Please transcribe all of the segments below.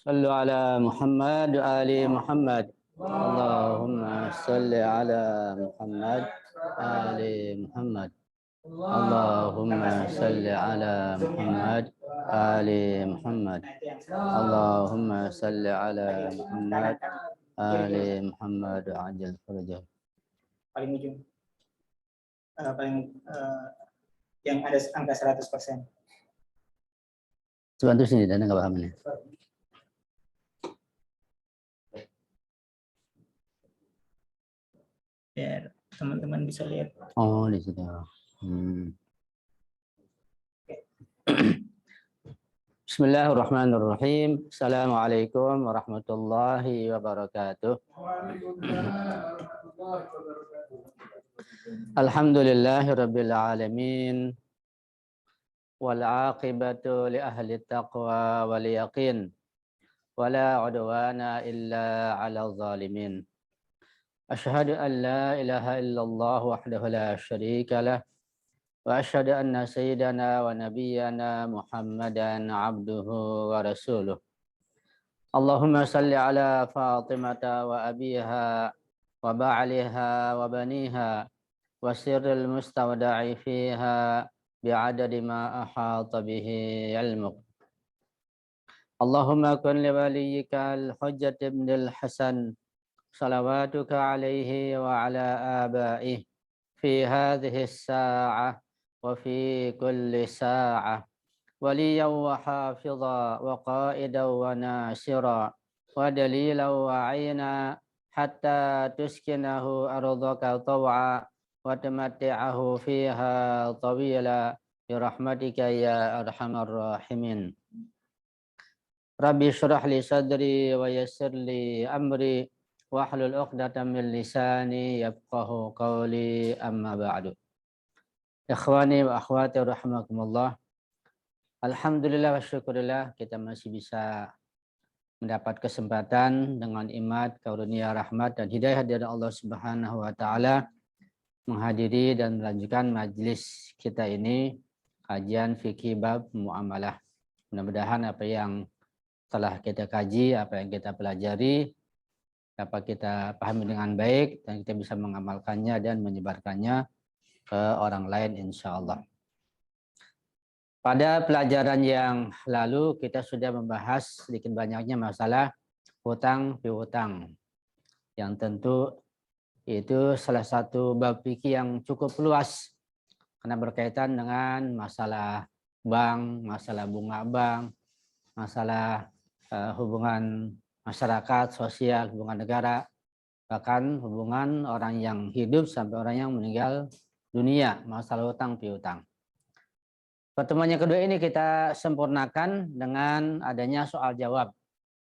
صلوا على محمد وآل محمد. اللهم صل على محمد آل محمد. اللهم صل على محمد آل محمد. اللهم صل على محمد آل محمد عجل فرجه. Paling ujung, yang ada angka 100%. Bantu sini, dan nggak paham ini. Biar teman-teman bisa lihat. Oh, di situ. Bismillahirrahmanirrahim. Assalamualaikum warahmatullahi wabarakatuh. Alhamdulillahirabbil alamin. Wal aqibatu li ahli taqwa wal yaqin. Wala udwana illa 'alal zalimin. Asyhadu an la ilaha illallah wahdahu la syarika lah. Wa asyhadu anna sayyidana wa nabiyyana Muhammadan abduhu wa rasuluh. Allahumma salli ala Fatimata wa abiha wa ba'liha wa baniha wa sirril mustawda'i fiha bi'adadi ma ahata bihi ilmuk. Allahumma kun li waliyyika al-Hujjat ibn al-Hasan salawatuka alaihi wa ala abaihi fi hadhihi as-sa'ah wa fi kulli sa'ah waliyan wa hafidha wa qa'idan wa nasira wa dalilan wa 'aina hatta tuskinahu ardaka taw'a wa tamatti'ahu fiha tawila bi rahmatika ya arhamar rahimin. Rabbi shrah li sadri wa yassir li amri wahlul 'uqdatam min lisani yafqahu qawli, amma ba'du. Ikhwani wa akhwati rahimakumullah. Alhamdulillah wa syukurillah kita masih bisa mendapat kesempatan dengan imat, karunia, rahmat dan hidayah dari Allah Subhanahu wa taala menghadiri dan melanjutkan majelis kita ini, kajian fikih bab muamalah. Mudah-mudahan apa yang telah kita kaji, apa yang kita pelajari dapat kita pahami dengan baik dan kita bisa mengamalkannya dan menyebarkannya ke orang lain insyaallah. Pada pelajaran yang lalu kita sudah membahas sedikit banyaknya masalah hutang piutang, yang tentu itu salah satu bab fikih yang cukup luas karena berkaitan dengan masalah bank, masalah bunga bank, masalah hubungan masyarakat, sosial, hubungan negara, bahkan hubungan orang yang hidup sampai orang yang meninggal dunia, masalah hutang piutang. Pertemuan yang kedua ini kita sempurnakan dengan adanya soal jawab.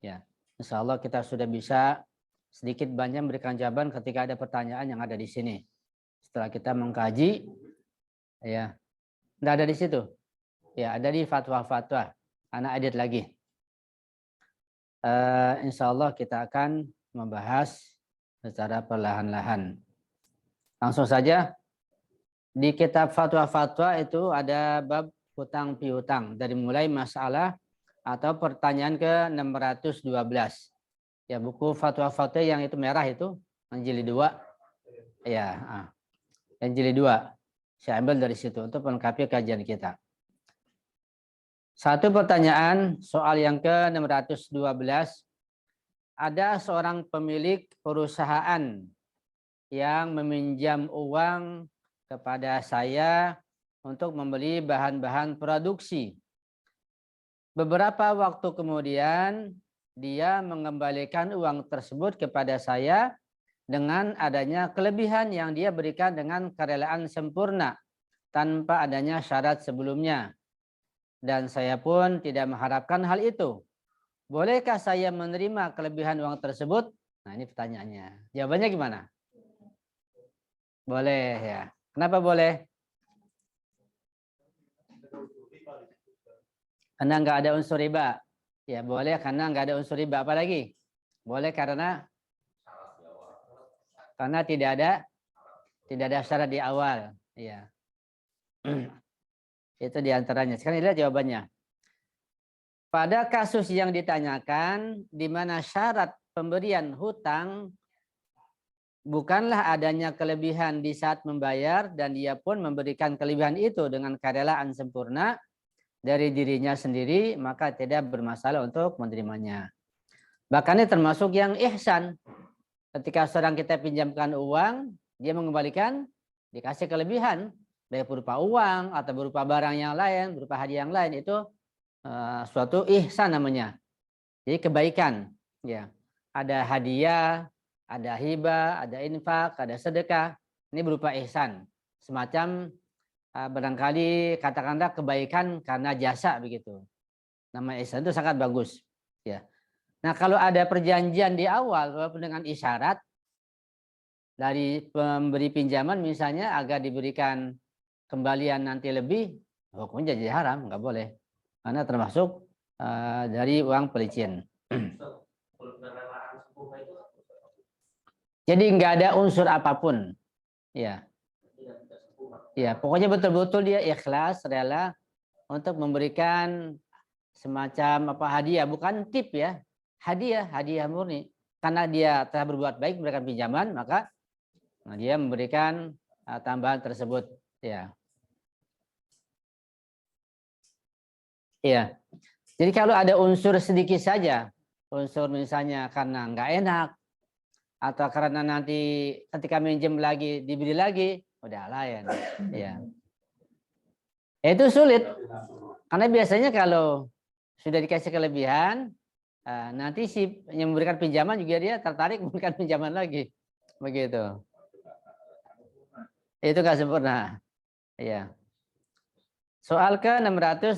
Ya, insya Allah kita sudah bisa sedikit banyak memberikan jawaban ketika ada pertanyaan yang ada di sini. Setelah kita mengkaji, ya, tidak ada di situ. Ya, ada di fatwa-fatwa. Anak edit lagi. Insya Allah kita akan membahas secara perlahan-lahan. Langsung saja, di kitab fatwa-fatwa itu ada bab hutang piutang dari mulai masalah atau pertanyaan ke 612. Ya, buku fatwa-fatwa yang itu merah itu, yang jilid 2. Ya, yang jilid 2. Saya ambil dari situ untuk melengkapi kajian kita. Satu pertanyaan, soal yang ke 612. Ada seorang pemilik perusahaan yang meminjam uang kepada saya untuk membeli bahan-bahan produksi. Beberapa waktu kemudian, dia mengembalikan uang tersebut kepada saya dengan adanya kelebihan yang dia berikan dengan kerelaan sempurna, tanpa adanya syarat sebelumnya. Dan saya pun tidak mengharapkan hal itu. Bolehkah saya menerima kelebihan uang tersebut? Nah, ini pertanyaannya. Jawabannya gimana? Boleh ya. Kenapa boleh? Karena nggak ada unsur riba. Ya boleh karena nggak ada unsur riba. Apa lagi? Boleh karena tidak ada syarat di awal. Ya. Itu diantaranya. Sekarang lihat jawabannya. pada kasus yang ditanyakan di mana syarat pemberian hutang bukanlah adanya kelebihan di saat membayar dan dia pun memberikan kelebihan itu dengan kerelaan sempurna dari dirinya sendiri, maka tidak bermasalah untuk menerimanya. Bahkan ini termasuk yang ihsan. Ketika seorang kita pinjamkan uang, dia mengembalikan, dikasih kelebihan, baik berupa uang atau berupa barang yang lain, berupa hadiah yang lain, itu suatu ihsan namanya. Jadi kebaikan. Ya, ada hadiah, ada hibah, ada infak, ada sedekah. Ini berupa ihsan. Semacam barangkali katakanlah kebaikan karena jasa begitu. Nama ihsan itu sangat bagus. Ya. Nah, kalau ada perjanjian di awal walaupun dengan isyarat dari pemberi pinjaman misalnya agar diberikan kembalian nanti lebih, hukumnya jadi haram, nggak boleh. Karena termasuk dari uang pelicin. Jadi nggak ada unsur apapun. Ya. Ya, pokoknya betul-betul dia ikhlas, rela untuk memberikan semacam hadiah, bukan tip ya. Hadiah murni. Karena dia telah berbuat baik memberikan pinjaman, maka dia memberikan tambahan tersebut, ya. Iya. Jadi kalau ada unsur sedikit saja, unsur misalnya karena nggak enak atau karena nanti ketika minjem lagi dibeli lagi, udah lain, ya. Itu sulit. Karena biasanya kalau sudah dikasih kelebihan, nanti si yang memberikan pinjaman juga dia tertarik memberikan pinjaman lagi, begitu. Itu nggak sempurna, ya. Soal ke 613,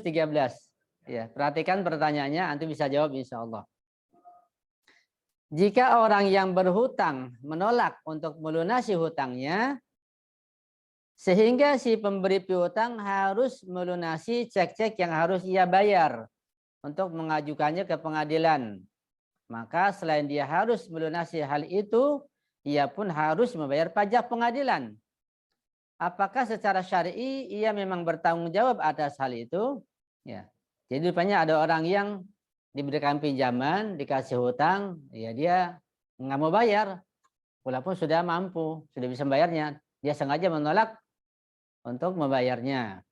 ya. Perhatikan pertanyaannya, nanti bisa jawab insya Allah. Jika orang yang berhutang menolak untuk melunasi hutangnya, sehingga si pemberi piutang harus melunasi cek-cek yang harus ia bayar untuk mengajukannya ke pengadilan. Maka selain dia harus melunasi hal itu, ia pun harus membayar pajak pengadilan. Apakah secara syar'i ia memang bertanggung jawab atas hal itu? Ya. Jadi rupanya ada orang yang diberikan pinjaman, dikasih hutang, ya dia nggak mau bayar, walaupun sudah mampu, sudah bisa membayarnya, dia sengaja menolak untuk membayarnya.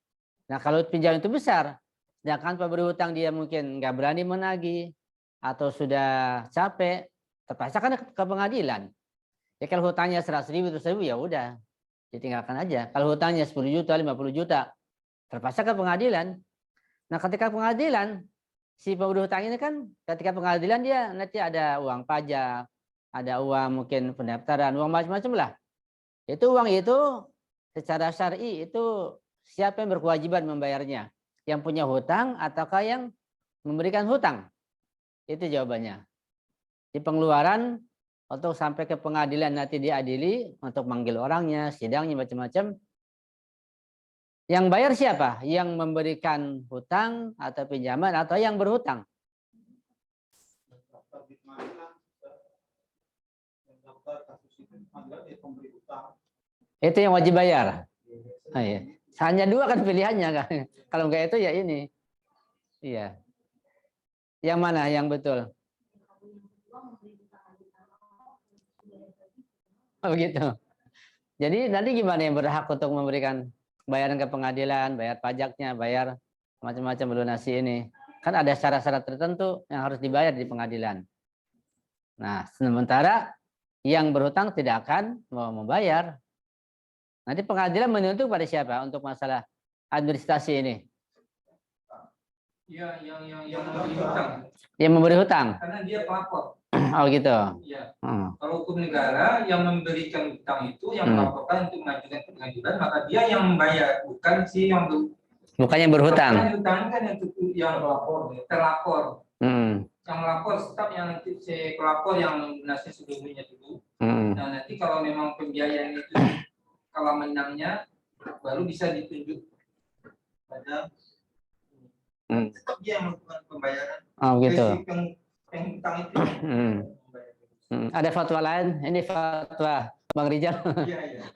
Nah, kalau pinjaman itu besar, sedangkan pemberi hutang dia mungkin nggak berani menagih atau sudah capek, terpaksa kan ke pengadilan. Ya kalau hutangnya 100.000, 100.000 ya udah, ditinggalkan aja. Kalau hutangnya 10 juta, 50 juta, terpaksa ke pengadilan. Nah, ketika pengadilan, si pemberi hutang ini kan ketika pengadilan dia nanti ada uang pajak, ada uang mungkin pendaftaran, uang macam-macam lah. Itu uang itu secara syar'i itu siapa yang berkewajiban membayarnya? Yang punya hutang ataukah yang memberikan hutang? Itu jawabannya. Di pengeluaran untuk sampai ke pengadilan nanti diadili untuk manggil orangnya, sidangnya macam-macam. Yang bayar siapa? Yang memberikan hutang atau pinjaman atau yang berhutang? Itu yang wajib bayar. Oh, iya. Hanya dua kan pilihannya kan. Kalau enggak itu ya ini. Iya. Yang mana yang betul? Oh, begitu. Jadi nanti gimana yang berhak untuk memberikan bayaran ke pengadilan, bayar pajaknya, bayar macam-macam melunasi ini. Kan ada syarat-syarat tertentu yang harus dibayar di pengadilan. Nah, sementara yang berhutang tidak akan mau membayar. Nanti pengadilan menuntut pada siapa untuk masalah administrasi ini? Ya, yang memberi hutang. Yang memberi hutang. Karena dia pelapor. Oh gitu. Ya. Kalau hukum negara yang memberikan hutang itu yang melaporkan untuk mengajukan ke pengadilan, maka dia yang membayar, bukan si yang bukan yang berhutang. Hutang kan yang terlapor. Yang melapor tetap yang nanti si pelapor yang melunasi sebelumnya dulu. Nah nanti kalau memang pembiayaan itu kalau menangnya baru bisa ditunjuk pada tetap dia yang melakukan pembayaran. Oh gitu. Yang hutang itu. Ada fatwa lain? Ini fatwa Bang Rijal. Iya.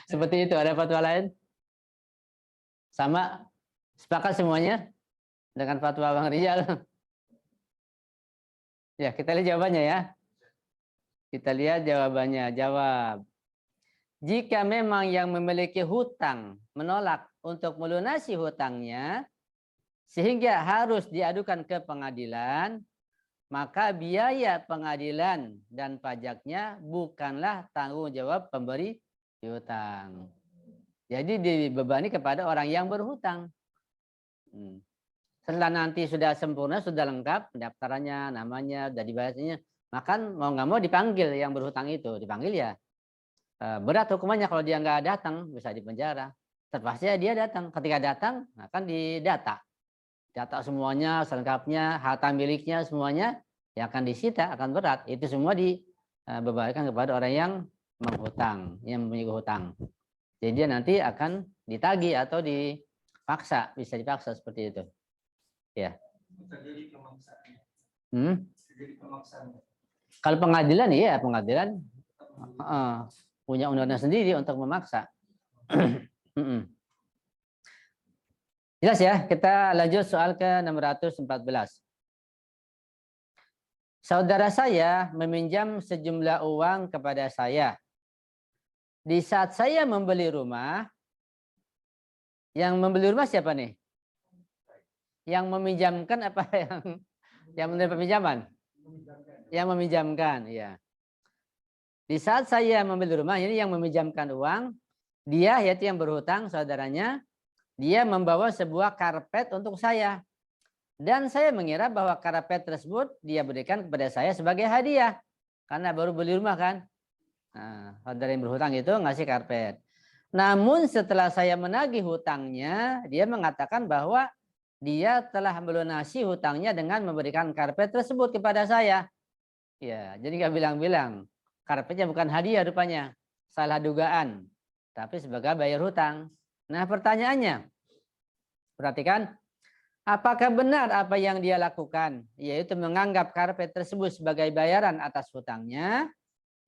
Seperti itu, ada fatwa lain? Sama? Sepakat semuanya dengan fatwa Bang Rijal? Ya, kita lihat jawabannya ya. Kita lihat jawabannya. Jawab. Jika memang yang memiliki hutang menolak untuk melunasi hutangnya, sehingga harus diadukan ke pengadilan, maka biaya pengadilan dan pajaknya bukanlah tanggung jawab pemberi hutang. Jadi dibebani kepada orang yang berhutang. Setelah nanti sudah sempurna, sudah lengkap pendaftarannya, namanya, sudah dibayarnya, maka mau nggak mau dipanggil yang berhutang itu. Dipanggil ya. Berat hukumannya kalau dia nggak datang, bisa dipenjara. Terpaksa dia datang. Ketika datang, akan didata. Data semuanya, selengkapnya, harta miliknya, semuanya yang akan disita, akan berat. Itu semua dibebankan kepada orang yang menghutang, yang mempunyai hutang. Jadi dia nanti akan ditagih atau dipaksa, bisa dipaksa seperti itu. Ya. Terjadi pemaksaan. Terjadi pemaksaan. Kalau pengadilan, iya pengadilan punya undang-undang sendiri untuk memaksa. Jelas ya, kita lanjut soal ke 614. Saudara saya meminjam sejumlah uang kepada saya. Di saat saya membeli rumah, yang membeli rumah siapa nih? Yang meminjamkan apa yang menerima pinjaman? Yang meminjamkan, ya. Di saat saya membeli rumah, ini yang meminjamkan uang, dia yaitu yang berhutang, saudaranya, dia membawa sebuah karpet untuk saya. Dan saya mengira bahwa karpet tersebut dia berikan kepada saya sebagai hadiah. Karena baru beli rumah kan. Nah, saudara yang berhutang itu ngasih karpet. Namun setelah saya menagih hutangnya, dia mengatakan bahwa dia telah melunasi hutangnya dengan memberikan karpet tersebut kepada saya. Ya, jadi nggak bilang-bilang. Karpetnya bukan hadiah rupanya. Salah dugaan. Tapi sebagai bayar hutang. Nah pertanyaannya. Perhatikan. Apakah benar apa yang dia lakukan? Yaitu menganggap karpet tersebut sebagai bayaran atas hutangnya.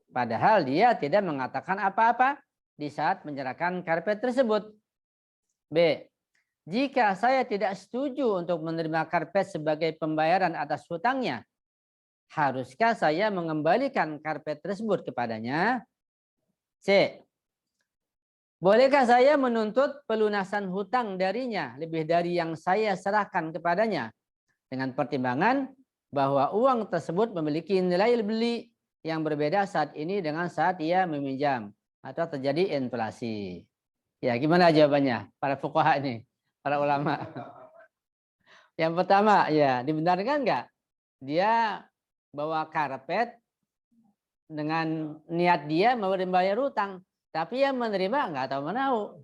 Padahal dia tidak mengatakan apa-apa di saat menyerahkan karpet tersebut. B. Jika saya tidak setuju untuk menerima karpet sebagai pembayaran atas hutangnya, haruskah saya mengembalikan karpet tersebut kepadanya? C. Bolehkah saya menuntut pelunasan hutang darinya lebih dari yang saya serahkan kepadanya dengan pertimbangan bahwa uang tersebut memiliki nilai beli yang berbeda saat ini dengan saat ia meminjam atau terjadi inflasi? Ya, gimana jawabannya para fuqaha ini? Para ulama. Yang pertama, ya dibenarkan nggak? Dia bawa karpet dengan niat dia mau membayar hutang, tapi yang menerima nggak tahu menau.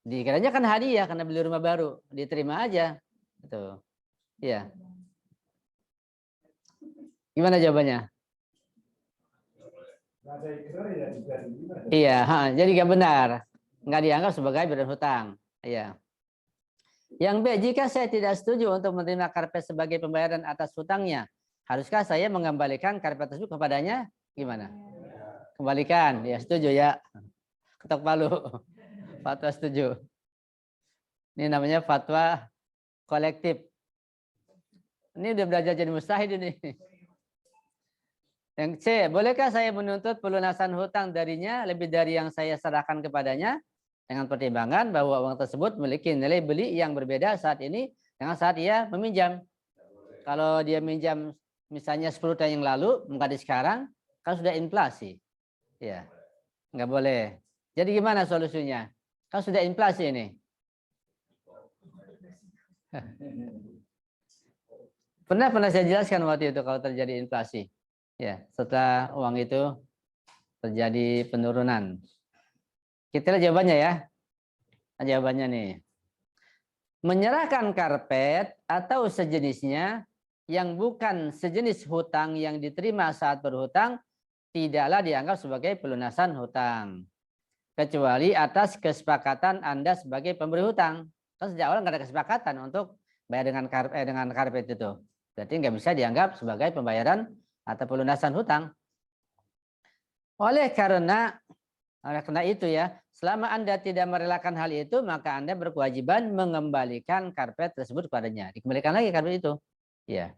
Dikiranya kan hadiah karena beli rumah baru, diterima aja. Gitu. Ya. Gimana jawabannya? Iya, jadi nggak benar, nggak dianggap sebagai berhutang. Iya. Yang B, jika saya tidak setuju untuk menerima karpet sebagai pembayaran atas hutangnya, haruskah saya mengembalikan karpet tersebut kepadanya? Gimana? Kembalikan, ya setuju ya. Ketok palu. Fatwa setuju. Ini namanya fatwa kolektif. Ini udah belajar jadi mustahid ini. Yang C, bolehkah saya menuntut pelunasan hutang darinya lebih dari yang saya serahkan kepadanya dengan pertimbangan bahwa uang tersebut memiliki nilai beli yang berbeda saat ini dengan saat ia meminjam. Kalau dia minjam misalnya 10 tahun yang lalu, mengganti sekarang, kan sudah inflasi. Ya, nggak boleh. Jadi gimana solusinya? Kan sudah inflasi ini. Pernah saya jelaskan waktu itu kalau terjadi inflasi. Ya, setelah uang itu terjadi penurunan. Kita lihat jawabannya ya. Jawabannya nih. Menyerahkan karpet atau sejenisnya yang bukan sejenis hutang yang diterima saat berhutang tidaklah dianggap sebagai pelunasan hutang. Kecuali atas kesepakatan Anda sebagai pemberi hutang. Kan sejak awal nggak ada kesepakatan untuk bayar dengan karpet itu. Berarti nggak bisa dianggap sebagai pembayaran atau pelunasan hutang. Oleh karena itu ya, selama Anda tidak merelakan hal itu, maka Anda berkewajiban mengembalikan karpet tersebut kepadanya. Dikembalikan lagi karpet itu. Ya.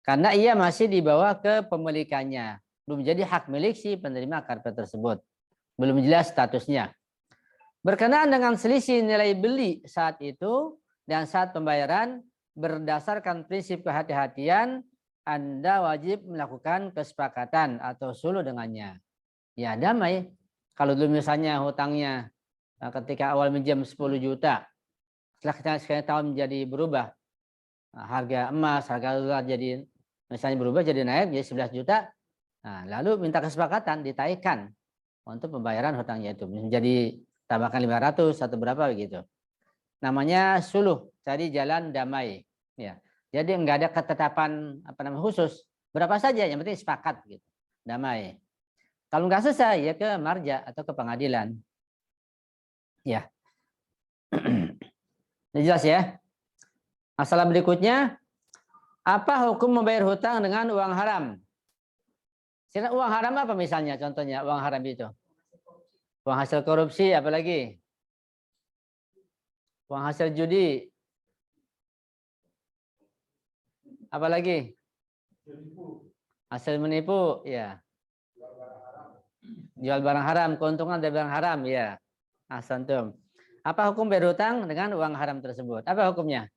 Karena ia masih dibawa ke pemilikannya. Belum jadi hak milik si penerima karpet tersebut. Belum jelas statusnya. Berkenaan dengan selisih nilai beli saat itu dan saat pembayaran, berdasarkan prinsip kehati-hatian, Anda wajib melakukan kesepakatan atau suluh dengannya. Ya damai. Kalau dulu misalnya hutangnya ketika awal minjam 10 juta, setelah sekian tahun menjadi berubah, harga emas, harga dolar jadi misalnya berubah jadi naik jadi 11 juta, nah, lalu minta kesepakatan ditaikan untuk pembayaran hutangnya itu menjadi tambahkan 500 atau berapa begitu. Namanya suluh, cari jalan damai. Ya, jadi enggak ada ketetapan khusus, berapa saja yang penting sepakat gitu, damai. Kalau nggak selesai ya ke marja atau ke pengadilan. Ya. Ini jelas ya. Masalah berikutnya, apa hukum membayar hutang dengan uang haram? Uang haram apa misalnya? Contohnya uang haram itu. Uang hasil korupsi, apalagi? Uang hasil judi. Apalagi? Hasil menipu, ya. Jual barang haram, keuntungan dari barang haram, ya. Ahsantum. Apa hukum bayar hutang dengan uang haram tersebut? Apa hukumnya?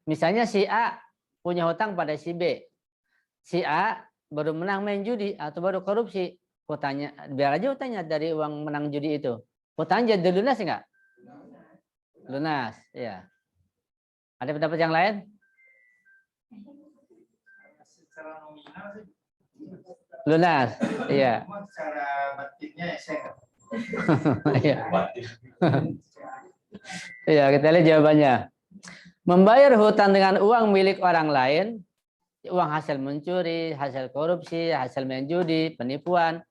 Misalnya si A punya hutang pada si B. Si A baru menang main judi atau baru korupsi. Hutangnya, biar aja hutangnya dari uang menang judi itu. Hutangnya jadi lunas enggak? Lunas, ya. Ada pendapat yang lain? Secara nominal sih. Lunas, iya. Secara batinnya saya. Iya. Iya, kita lihat jawabannya. Membayar hutang dengan uang milik orang lain, uang hasil mencuri, hasil korupsi, hasil main judi, penipuan,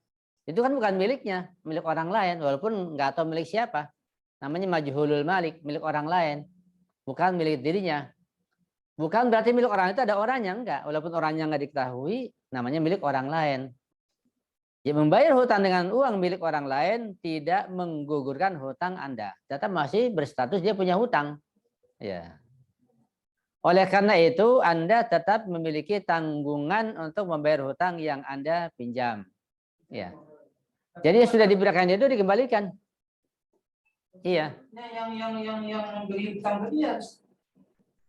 itu kan bukan miliknya, milik orang lain, walaupun nggak tahu milik siapa. Namanya majhulul malik, milik orang lain, bukan milik dirinya. Bukan berarti milik orang itu ada orangnya, enggak. Walaupun orangnya nggak diketahui, namanya milik orang lain. Ya, membayar hutang dengan uang milik orang lain tidak menggugurkan hutang Anda. Tetap masih berstatus dia punya hutang. Ya. Oleh karena itu, Anda tetap memiliki tanggungan untuk membayar hutang yang Anda pinjam. Ya. Jadi sudah diberikan itu dikembalikan. Iya. Nah, yang beri hutang tadi ya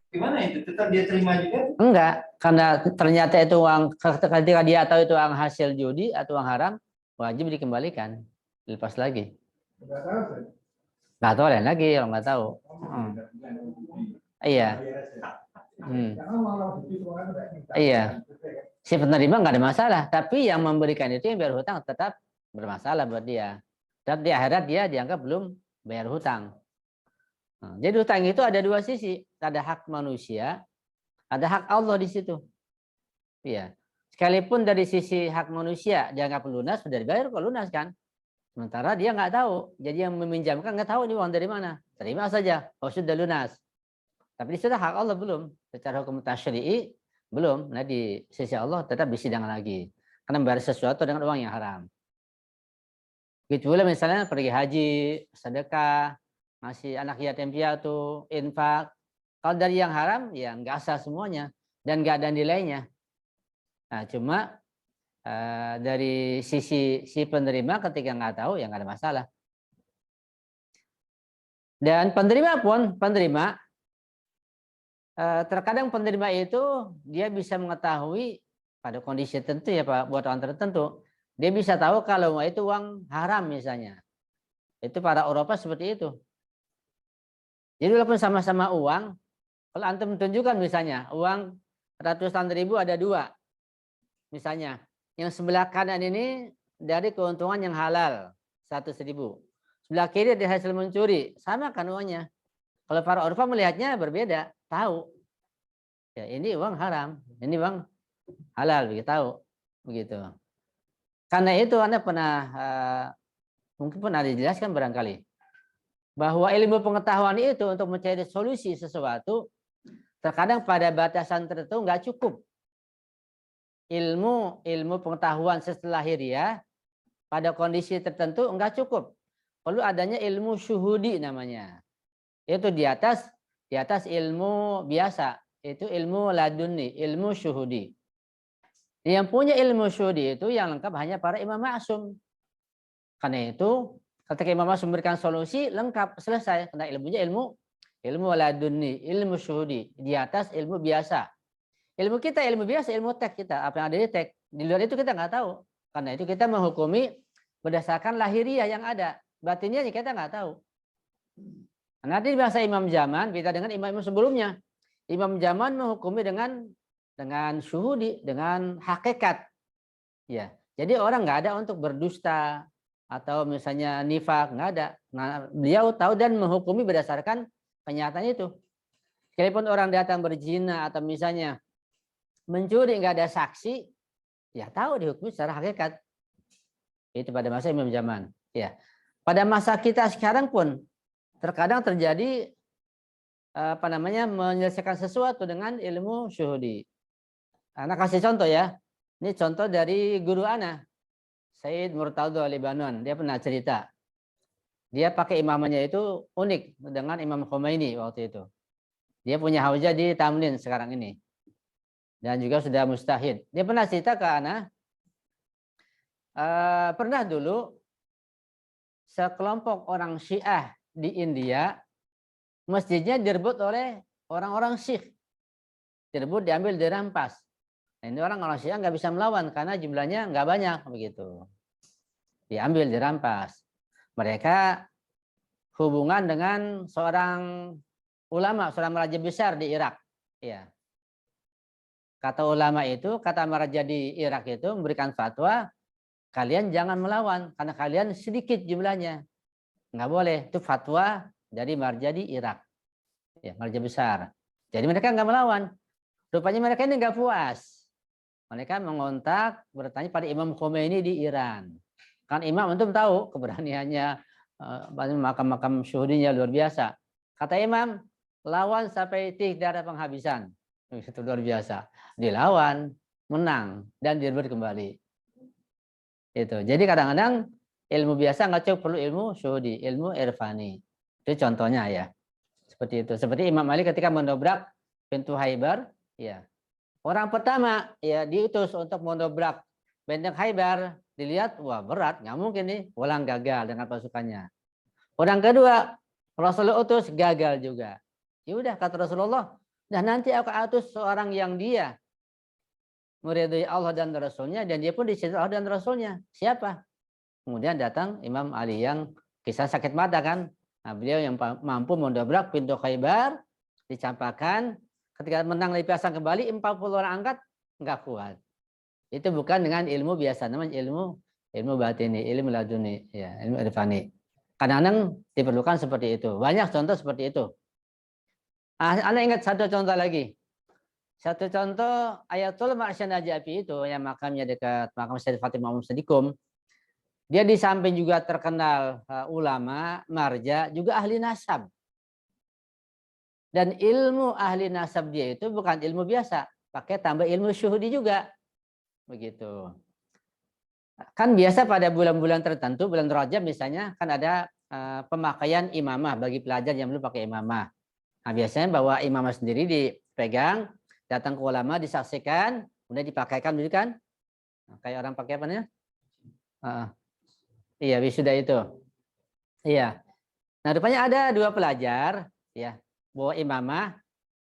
gimana itu? Tetap dia terima juga? Enggak, karena ternyata itu uang, ketika dia tahu itu uang hasil judi atau uang haram, wajib dikembalikan, dilepas lagi. Nggak tahu lain lagi, orang nggak tahu. Iya. Iya. Si penerima nggak ada masalah, tapi yang memberikan itu yang bayar hutang tetap bermasalah buat dia. Dan di akhirat dia dianggap belum bayar hutang. Nah, jadi hutang itu ada dua sisi, ada hak manusia, ada hak Allah di situ. Iya. Sekalipun dari sisi hak manusia dianggap lunas, sudah dibayar kok lunas kan. Sementara dia nggak tahu, jadi yang meminjamkan nggak tahu ini uang dari mana, terima saja, oh sudah lunas. Tapi di situ hak Allah belum, secara hukum tasyri'i belum. Nah di sisi Allah tetap disidang lagi, karena membayar sesuatu dengan uang yang haram. Gitu pula misalnya pergi haji, sedekah, masih anak yatim piatu, infak. Kalau dari yang haram ya nggak sah semuanya dan nggak ada nilainya. Nah cuma dari sisi si penerima ketika nggak tahu ya nggak ada masalah. Dan penerima pun terkadang penerima itu dia bisa mengetahui pada kondisi tertentu ya Pak, buat orang tertentu dia bisa tahu kalau itu uang haram misalnya. Itu para Eropa seperti itu. Jadi walaupun sama-sama uang, kalau antum tunjukkan misalnya uang ratusan ribu ada dua, misalnya yang sebelah kanan ini dari keuntungan yang halal 100.000, sebelah kiri dari hasil mencuri, sama kan uangnya. Kalau para Eropa melihatnya berbeda, tahu ya ini uang haram, ini uang halal, begitu tahu begitu. Karena itu Anda pernah mungkin pernah dijelaskan barangkali bahwa ilmu pengetahuan itu untuk mencari solusi sesuatu terkadang pada batasan tertentu nggak cukup. Ilmu pengetahuan setelah lahiriah pada kondisi tertentu enggak cukup. Perlu adanya ilmu syuhudi namanya. Itu di atas ilmu biasa, itu ilmu laduni, ilmu syuhudi. Yang punya ilmu syuhudi itu yang lengkap hanya para imam ma'sum. Karena itu ketika imam ma'sum memberikan solusi lengkap, selesai. Karena ilmunya ilmu laduni, ilmu syuhudi, di atas ilmu biasa. Ilmu kita ilmu biasa, ilmu tek kita, apa yang ada di tek. Di luar itu kita nggak tahu. Karena itu kita menghukumi berdasarkan lahiriah yang ada. Batinnya kita nggak tahu. Nanti di bahasa imam zaman beda dengan imam sebelumnya. Imam zaman menghukumi dengan syuhudi, dengan hakikat. Ya, jadi orang nggak ada untuk berdusta atau misalnya nifak, nggak ada. Nah, beliau tahu dan menghukumi berdasarkan kenyataan itu. Sekalipun orang datang berzina atau misalnya mencuri nggak ada saksi, ya tahu dihukumi secara hakikat. Itu pada masa imam zaman. Ya, pada masa kita sekarang pun terkadang terjadi menyelesaikan sesuatu dengan ilmu syuhudi. Anak kasih contoh ya. Ini contoh dari guru ana, Said Murtadha Libanon. Dia pernah cerita. Dia pakai imamannya itu unik dengan Imam Khomeini waktu itu. Dia punya haujah di Tamrin sekarang ini. Dan juga sudah mustahid. Dia pernah cerita ke ana, pernah dulu sekelompok orang Syiah di India, masjidnya direbut oleh orang-orang Sikh. Direbut, diambil, dirampas. Nah, ini orang Syiah nggak bisa melawan karena jumlahnya nggak banyak begitu. Diambil, dirampas. Mereka hubungan dengan seorang ulama, seorang raja besar di Irak. Ya. Kata ulama itu, kata raja di Irak itu memberikan fatwa, kalian jangan melawan karena kalian sedikit jumlahnya. Nggak boleh. Itu fatwa dari marja di Irak. Ya, marja besar. Jadi mereka nggak melawan. Rupanya mereka ini nggak puas. Mereka mengontak, bertanya pada Imam Khomeini di Iran. Kan Imam itu tahu keberaniannya, makam-makam syuhudinya luar biasa. Kata Imam, lawan sampai darah penghabisan. Itu luar biasa. Dilawan, menang, dan direbut kembali. Itu. Jadi kadang-kadang ilmu biasa nggak cukup, perlu ilmu syuhudi, ilmu irfani. Itu contohnya ya. Seperti itu. Seperti Imam Ali ketika mendobrak pintu Khaybar, ya. Orang pertama ya diutus untuk mendobrak benteng Khaybar, dilihat wah berat, nggak mungkin nih, ulang gagal dengan pasukannya. Orang kedua Rasulullah utus, gagal juga. Ya udah kata Rasulullah, nah nanti aku utus seorang yang dia meridhai Allah dan Rasulnya dan dia pun dicintai Allah dan Rasulnya. Siapa? Kemudian datang Imam Ali yang kisah sakit mata kan. Nah, beliau yang mampu mendobrak pintu Khaybar, dicampakkan. Ketika menang dipasang kembali 40 orang angkat nggak kuat. Itu bukan dengan ilmu biasa, namanya ilmu batini, ilmu laduni, ya, ilmu irfani. Kadang-kadang diperlukan seperti itu. Banyak contoh seperti itu. Anda ingat satu contoh lagi. Satu contoh Ayatul Ma'syan Najafi itu yang makamnya dekat makam Syed Fatimah Sadikum. Dia di samping juga terkenal ulama, marja, juga ahli nasab. Dan ilmu ahli nasab dia itu bukan ilmu biasa, pakai tambah ilmu syuhudi juga. Begitu. Kan biasa pada bulan-bulan tertentu, bulan Rajab misalnya, kan ada pemakaian imamah bagi pelajar yang belum pakai imamah. Nah, biasanya bawa imamah sendiri dipegang, datang ke ulama, disaksikan, kemudian dipakaikan dulu kan. Nah, kayak orang pakai apa namanya? Iya, wisuda itu. Iya. Nah, rupanya ada dua pelajar, ya, bawa imamah,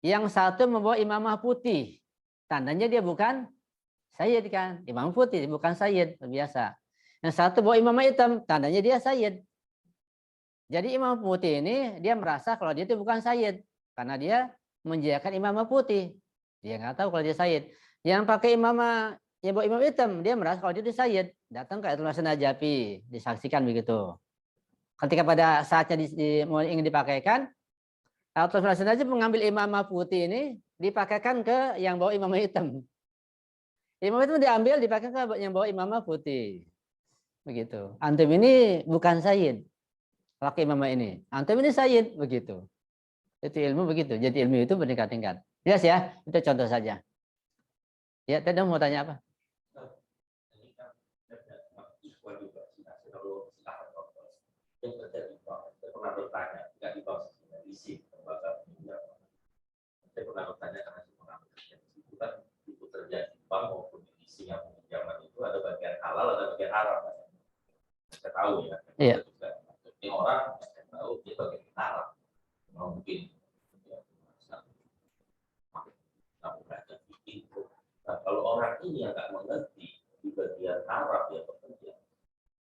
yang satu membawa imamah putih, tandanya dia bukan sayyid kan, imam putih bukan sayyid biasa. Yang satu bawa imamah hitam, tandanya dia sayyid. Jadi imam putih ini dia merasa kalau dia itu bukan sayyid karena dia menjayakan imamah putih, dia nggak tahu kalau dia sayyid. Yang pakai imamah, yang bawa imam hitam, dia merasa kalau dia itu sayyid, datang ke Ayatul Ma'syan Najafi, disaksikan begitu. Ketika pada saatnya ingin dipakaikan, Ayatul Ma'syan Najafi mengambil imamah putih ini dipakaikan ke yang bawa imamah hitam. Imam itu diambil dipakai ke yang bawa imamah putih. Begitu. Antum ini bukan sayyid. Pakai imamah ini. Antum ini sayyid, begitu. Itu ilmu begitu. Jadi ilmu itu bertingkat-tingkat. Jelas ya? Itu contoh saja. Ya, tadi mau tanya apa? Pernah bertanya, tidak di bawah isi lembaga. Saya pernah bertanya karena tahu ya. Iya. Ini orang saya tahu dia bagian Arab. Mungkin nah, kalau orang ini yang nggak mengerti di bagian Arab ya bekerja,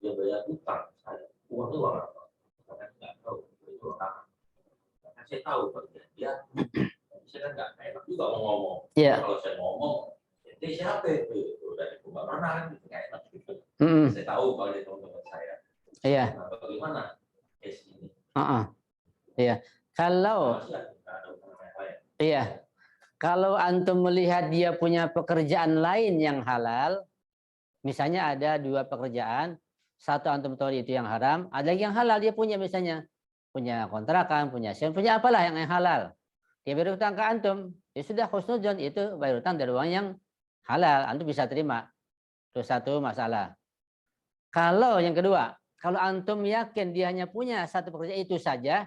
dia bayar utang saya, uangnya uang apa? Karena nggak tahu itu orang. Karena saya tahu bagian dia, saya kan nggak enak juga mau ngomong. Iya. Kalau saya ngomong, dia siapa itu? Dari rumah mana kan gitu nggak enak gitu. Saya tahu kalau dia teman-teman saya. Iya. Nah, bagaimana case ini? Iya. Kalau iya. Kalau antum melihat dia punya pekerjaan lain yang halal, misalnya ada 2 pekerjaan, satu antum tahu itu yang haram, ada yang halal dia punya misalnya, punya kontrakan, punya sewa, punya apalah yang halal. Dia bayar utang ke antum, ya sudah husnuzon itu bayar utang dari uang yang halal, antum bisa terima. Itu satu masalah. Kalau yang kedua, kalau antum yakin dia hanya punya satu pekerjaan itu saja,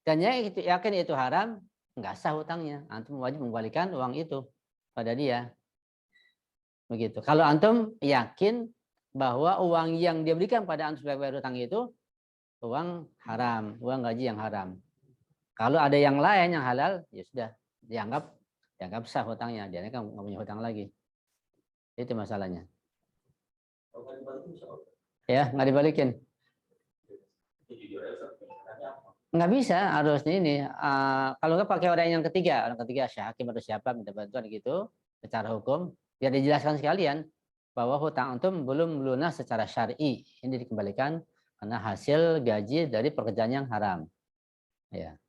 dan yakin itu haram, nggak sah hutangnya. Antum wajib mengembalikan uang itu pada dia. Begitu. Kalau antum yakin bahwa uang yang dia berikan pada antum sebagai bayar hutang itu uang haram, uang gaji yang haram. Kalau ada yang lain yang halal, ya sudah dianggap sah hutangnya. Dia kan nggak punya hutang lagi. Itu masalahnya. Ya, nggak dibalikin. Nggak bisa, harusnya ini. Kalau nggak pakai orang ketiga hakim atau siapa minta bantuan gitu secara hukum, biar dijelaskan sekalian bahwa hutang antum belum lunas secara syar'i, ini dikembalikan karena hasil gaji dari pekerjaan yang haram. Ya,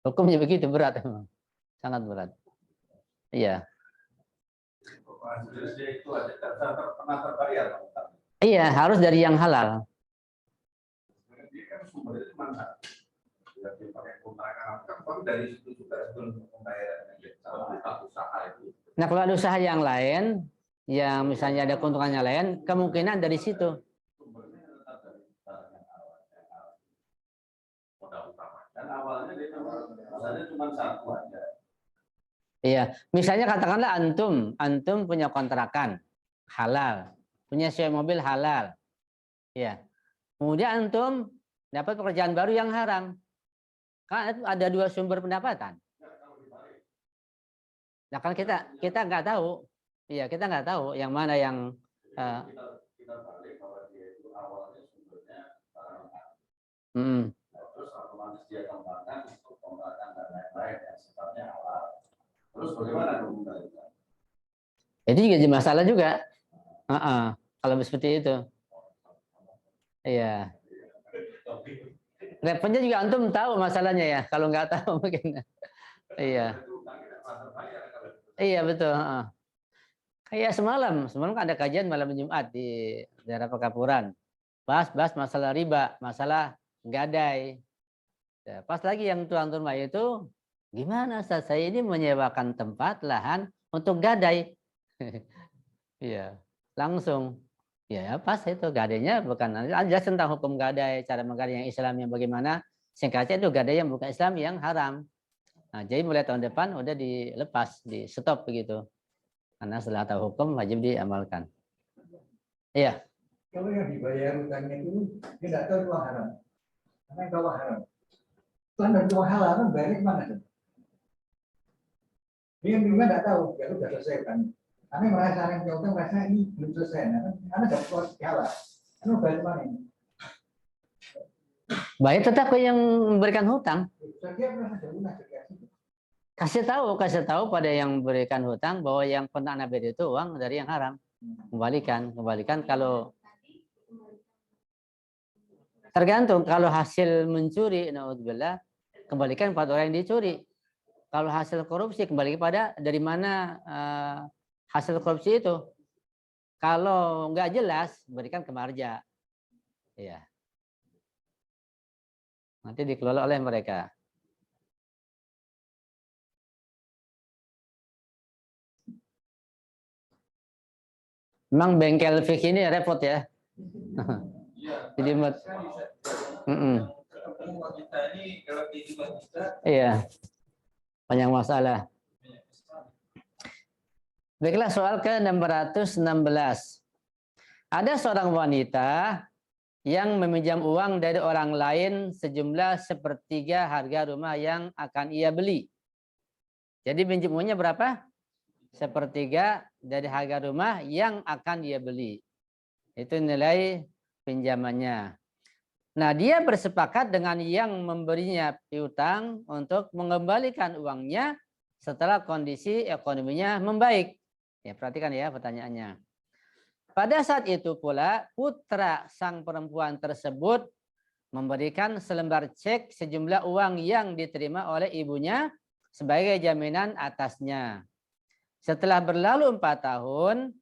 hukumnya begitu berat, memang sangat berat. Iya. Iya, harus dari yang halal. Nah, kalau ada usaha yang lain, yang misalnya ada keuntungannya lain, kemungkinan dari situ. Iya, misalnya katakanlah antum punya kontrakan halal, punya sewa mobil halal, ya. Kemudian antum dapat pekerjaan baru yang haram, kan ada 2 sumber pendapatan. Nah, kan kita nggak tahu, iya kita nggak tahu yang mana yang Terus otomatis dia kembangkan untuk pembangunan dan lain-lain yang sifatnya halal. Terus bagaimana kembangkan? Itu juga jadi masalah juga. Kalau seperti itu. Iya. Repotnya juga antum tahu masalahnya ya. Kalau nggak tahu mungkin. Iya. Iya betul. Kayak semalam kan ada kajian malam Jumat di daerah Pekapuran. Bahas masalah riba, masalah gadai. Ya, pas lagi yang tuan rumah itu, gimana Ustaz, saya ini menyewakan tempat lahan untuk gadai. Iya, langsung. Ya pas itu gadainya bukan, jelas tentang hukum gadai, cara menggadai yang Islam yang bagaimana. Singkatnya itu gadai yang bukan Islam yang haram. Nah, jadi mulai tahun depan udah dilepas, di stop begitu. Karena setelah tahu hukum wajib diamalkan. Iya. Kalau yang dibayar hutangnya itu dia tidak tahu uang haram. Karena itu uang haram. Tuhan dan uang halal kan bayarnya kemana? Dia juga tidak tahu, ya sudah selesai kan. Karena merasa yang punya utang merasa ini belum selesai. Karena dapat uang halal. Karena bayar kemana ini? Bayar tetap ke yang memberikan hutang. Dia merasa ada lunas. Kasih tahu pada yang memberikan hutang bahwa yang pernah Anda beri itu uang dari yang haram. Kembalikan kalau tergantung, kalau hasil mencuri, naudzubillah, kembalikan pada orang yang dicuri. Kalau hasil korupsi, kembali pada dari mana hasil korupsi itu. Kalau nggak jelas, berikan ke marja. Ya. Nanti dikelola oleh mereka. Memang bengkel fikih ini repot ya. Jadi iya, banyak masalah. Baiklah, soal ke 616. Ada seorang wanita yang meminjam uang dari orang lain sejumlah sepertiga harga rumah yang akan ia beli. Jadi pinjam uangnya berapa? Sepertiga dari harga rumah yang akan dia beli. Itu nilai pinjamannya. Nah, dia bersepakat dengan yang memberinya piutang untuk mengembalikan uangnya setelah kondisi ekonominya membaik. Ya, perhatikan ya pertanyaannya. Pada saat itu pula, putra sang perempuan tersebut memberikan selembar cek sejumlah uang yang diterima oleh ibunya sebagai jaminan atasnya. Setelah berlalu 4 tahun,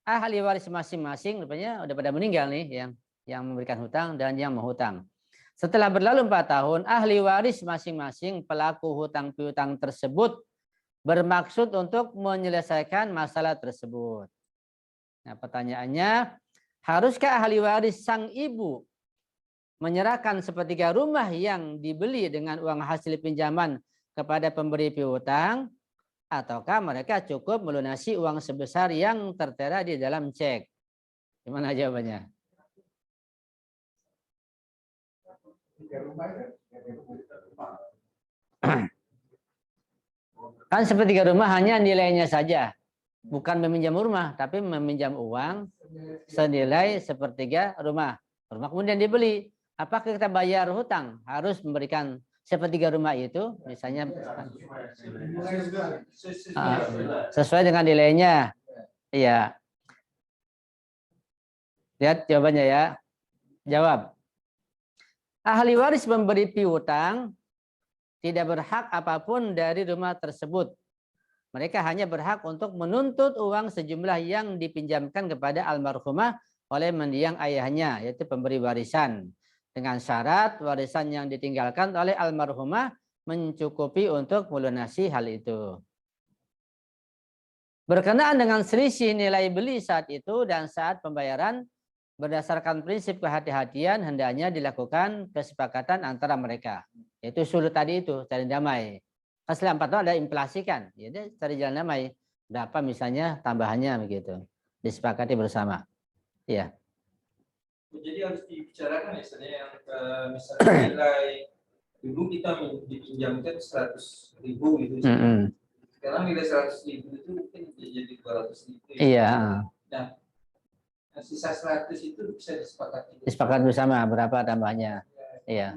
ahli waris masing-masing, rupanya udah pada meninggal nih yang memberikan hutang dan yang menghutang. Setelah berlalu 4 tahun, ahli waris masing-masing pelaku hutang piutang tersebut bermaksud untuk menyelesaikan masalah tersebut. Nah, pertanyaannya, haruskah ahli waris sang ibu menyerahkan sepertiga rumah yang dibeli dengan uang hasil pinjaman kepada pemberi piutang, ataukah mereka cukup melunasi uang sebesar yang tertera di dalam cek? Gimana jawabannya? Kan sepertiga rumah hanya nilainya saja, bukan meminjam rumah, tapi meminjam uang senilai sepertiga rumah. Rumah kemudian dibeli. Apakah kita bayar hutang? Harus memberikan sepertiga rumah itu, misalnya sesuai dengan nilainya. Iya. Lihat jawabannya ya. Jawab. Ahli waris memberi piutang tidak berhak apapun dari rumah tersebut. Mereka hanya berhak untuk menuntut uang sejumlah yang dipinjamkan kepada almarhumah oleh mendiang ayahnya, yaitu pemberi warisan. Dengan syarat warisan yang ditinggalkan oleh almarhumah mencukupi untuk melunasi hal itu. Berkenaan dengan selisih nilai beli saat itu dan saat pembayaran, berdasarkan prinsip kehati-hatian hendaknya dilakukan kesepakatan antara mereka. Yaitu suluh tadi itu, cari damai. Setelah 4 tahun ada inflasi kan, jadi cari jalan damai. Berapa misalnya tambahannya begitu, disepakati bersama. Iya. Jadi harus dibicarakan misalnya yang misalnya nilai dulu kita dipinjamkan 100.000 gitu. Sekarang nilai 100.000 itu mungkin jadi 200.000. Iya. Nah, sisa 100 itu bisa disepakati. Disepakati bersama berapa tambahnya. Iya.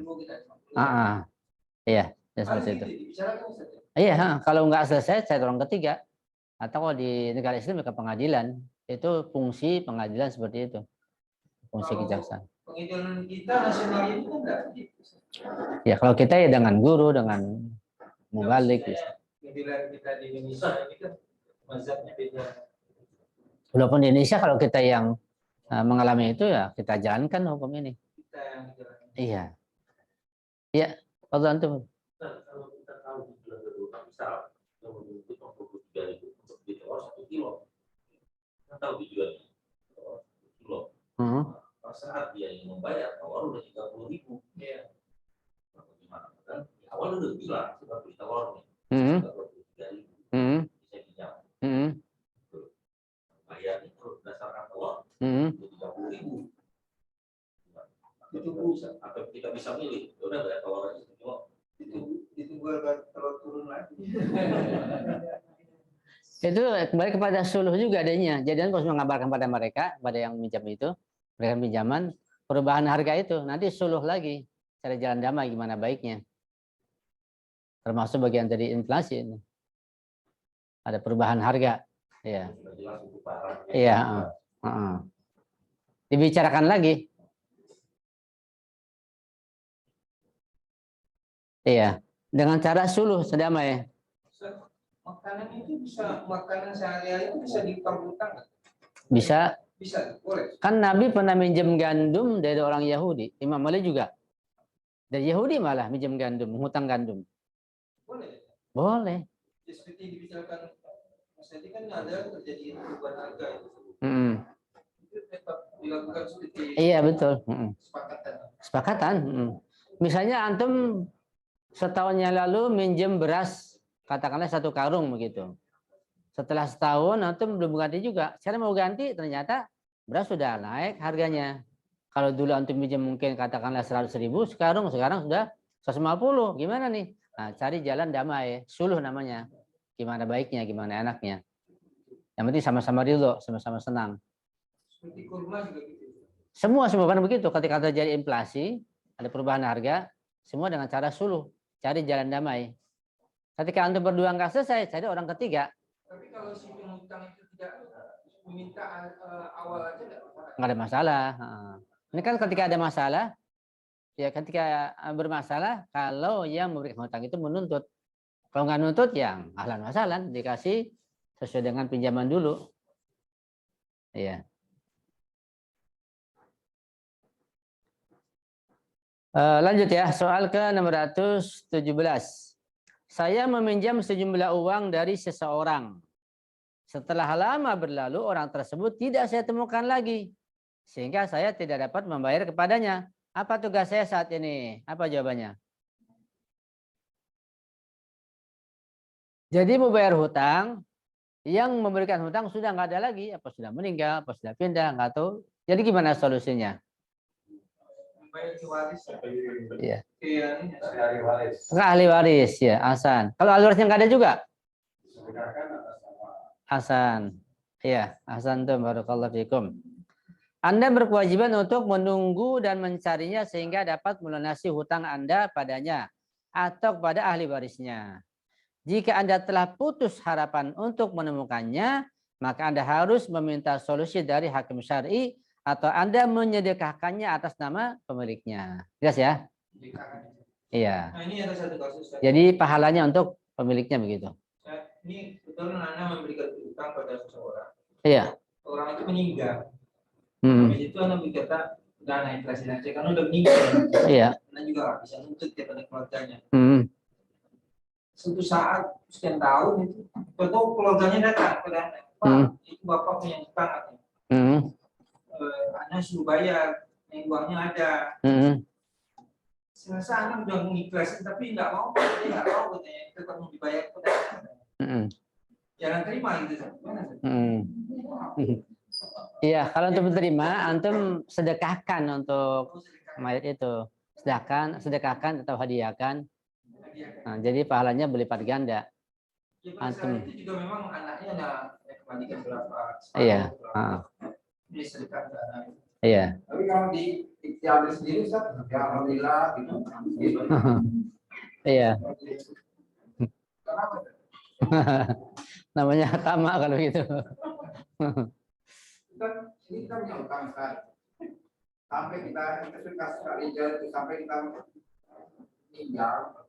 Iya, seperti itu. Iya, kalau nggak selesai saya tolong ketiga. Atau kalau di negara Islam ke pengadilan, itu fungsi pengadilan seperti itu. Fungsi kejaksaan. Pengadilan kita nasional itu kan enggak gitu. Ya, kalau kita ya dengan guru, dengan mubalik. Pengadilan kita di Indonesia ini kan mazhabnya beda. Walaupun di Indonesia kalau kita yang mengalami itu ya kita jalankan hukum ini. Kita yang jalankan. Iya. Iya, kalau antum. Kalau kita tahu di bulan kedua misal yang menuntut 23.000 untuk di telur 1 kilo, kita tahu dijual 1 kilo. Pada saat dia yang membayar awal udah 30.000, ya. Bagaimana kan? Di awal udah bilang seperti telurnya 33.000, bisa pinjam. Bayar itu berdasarkan telur 30.000. Itu bisa atau kita bisa milih, udah bayar telur aja kilo. Ditunggu agar telur turun lagi. Itu kembali kepada suluh juga adanya. Jadi harus mengabarkan pada mereka, pada yang minjam itu, berikan pinjaman, perubahan harga itu, nanti suluh lagi, cari jalan damai gimana baiknya. Termasuk bagian dari inflasi ini. Ada perubahan harga. Iya. Iya. Dibicarakan lagi. Iya. Dengan cara suluh sedamai. Makanan itu bisa, makanan sehari-hari itu bisa diutang-utang nggak? Bisa. Bisa, boleh. Kan Nabi pernah minjem gandum dari orang Yahudi. Imam Malik juga. Dari Yahudi malah minjem gandum, menghutang gandum. Boleh. Boleh. Ya, seperti dibicarakan Mas Edi kan ada terjadi perubahan harga itu. Itu tetap dilakukan seperti. Iya betul. Kesepakatan. Kesepakatan. Misalnya antum setahun yang lalu minjem beras, katakanlah 1 karung begitu. Setelah setahun antum belum ganti juga. Sekarang mau ganti ternyata beras sudah naik harganya. Kalau dulu antum pinjam mungkin katakanlah 100.000, sekarang sudah 150. Gimana nih? Nah, cari jalan damai, suluh namanya. Gimana baiknya, gimana enaknya. Yang penting sama-sama ridho, sama-sama senang. Seperti kurma juga gitu. Semua kan begitu. Ketika terjadi inflasi, ada perubahan harga, semua dengan cara suluh, cari jalan damai. Ketika antum berdua nggak selesai, cari orang ketiga. Tapi kalau si pengutang itu tidak meminta awal aja nggak ada masalah. Ini kan ketika ada masalah, ya ketika bermasalah, kalau yang memberikan hutang itu menuntut. Kalau nggak nuntut, ya ahlan masalah, dikasih sesuai dengan pinjaman dulu. Iya. Lanjut ya, soal ke 617. Saya meminjam sejumlah uang dari seseorang. Setelah lama berlalu, orang tersebut tidak saya temukan lagi. Sehingga saya tidak dapat membayar kepadanya. Apa tugas saya saat ini? Apa jawabannya? Jadi mau bayar hutang, yang memberikan hutang sudah nggak ada lagi. Apa sudah meninggal, apa sudah pindah, nggak tahu. Jadi gimana solusinya? Iya. Ke ahli waris ya, Hasan. Kalau ahli warisnya nggak ada juga? Hasan. Iya, Hasan tuh barakallahu fikum. Anda berkewajiban untuk menunggu dan mencarinya sehingga dapat melunasi hutang Anda padanya atau kepada ahli warisnya. Jika Anda telah putus harapan untuk menemukannya, maka Anda harus meminta solusi dari hakim syar'i atau Anda menyedekahkannya atas nama pemiliknya. Jelas ya? Iya. Nah, ini ada satu kasus. Jadi pahalanya untuk pemiliknya begitu. Ini betul Anda memberikan hutang pada seseorang. Iya. Orang itu meninggal. Habis itu Anda berkata, udah naik ikhlasin aja karena udah meninggal. Iya. Anda juga nggak bisa nuntut kepada keluarganya. Suatu saat sekian tahun itu, tentu keluarganya datang kepada Anda. Pak, itu Bapak punya hutang. Anda suruh bayar, yang uangnya ada. Selasa Anda udah mengikhlaskan tapi nggak mau, dia nggak mau katanya tetap mau dibayar kepada Anda. Jangan terima gitu. Iya, kalau untuk menerima, antum sedekahkan untuk mayat itu, sedekahkan atau hadiahkan. Nah, jadi pahalanya berlipat ganda. Antum itu juga memang anaknya ada kembalikan berapa? Iya. Ini sedekahkan. Iya. Tapi kalau di ikhtiar sendiri, Ustaz, ya alhamdulillah gitu. Iya. Kenapa? Namanya tama kalau gitu. Ini kita punya utang, Ustaz. Sampai kita sudah sekali jalan sampai kita meninggal,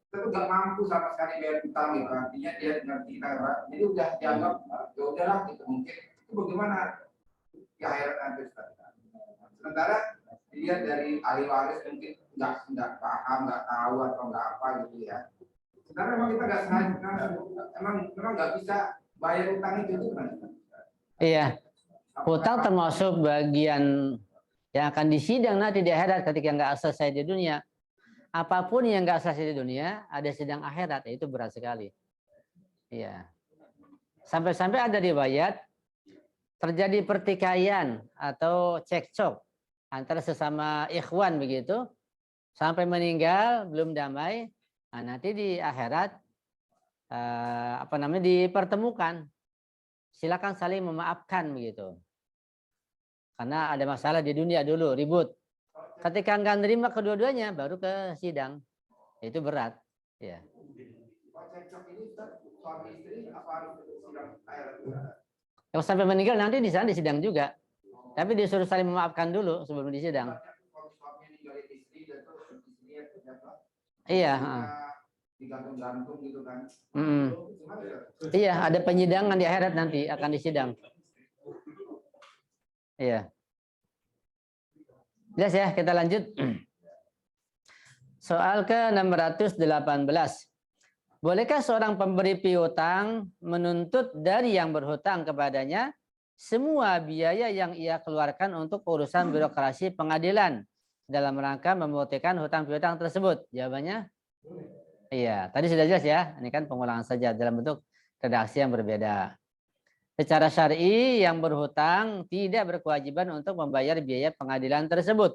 kita tuh nggak mampu sama sekali bayar utang gitu. Artinya dia ngerti kita, jadi udah dianggap ya udahlah gitu. Mungkin itu bagaimana di akhirat nanti, Ustaz. Sementara dilihat dari ahli waris mungkin nggak paham, nggak tahu atau nggak apa gitu ya. Sebenarnya memang kita nggak sengaja, memang nggak bisa bayar utang itu kan? Iya. Hutang termasuk bagian yang akan disidang nanti di akhirat ketika nggak selesai di dunia. Apapun yang nggak selesai di dunia, ada sidang akhirat, itu berat sekali. Iya. Sampai-sampai ada riwayat terjadi pertikaian atau cekcok antara sesama ikhwan begitu, sampai meninggal belum damai. Nah, nanti di akhirat dipertemukan. Silakan saling memaafkan begitu. Karena ada masalah di dunia dulu, ribut. Ketika nggak nerima kedua-duanya, baru ke sidang. Itu berat. Ya. Kalau sampai meninggal nanti di sana disidang juga. Tapi disuruh saling memaafkan dulu sebelum disidang. Iya. Digantung-gantung gitu kan. Iya, ada penyidangan di akhirat nanti akan disidang. Iya. Jelas ya, kita lanjut. Soal ke-618. Bolehkah seorang pemberi piutang menuntut dari yang berhutang kepadanya semua biaya yang ia keluarkan untuk urusan birokrasi pengadilan dalam rangka membuktikan hutang piutang tersebut? Jawabannya? Iya, tadi sudah jelas ya. Ini kan pengulangan saja dalam bentuk redaksi yang berbeda. Secara syar'i yang berhutang tidak berkewajiban untuk membayar biaya pengadilan tersebut.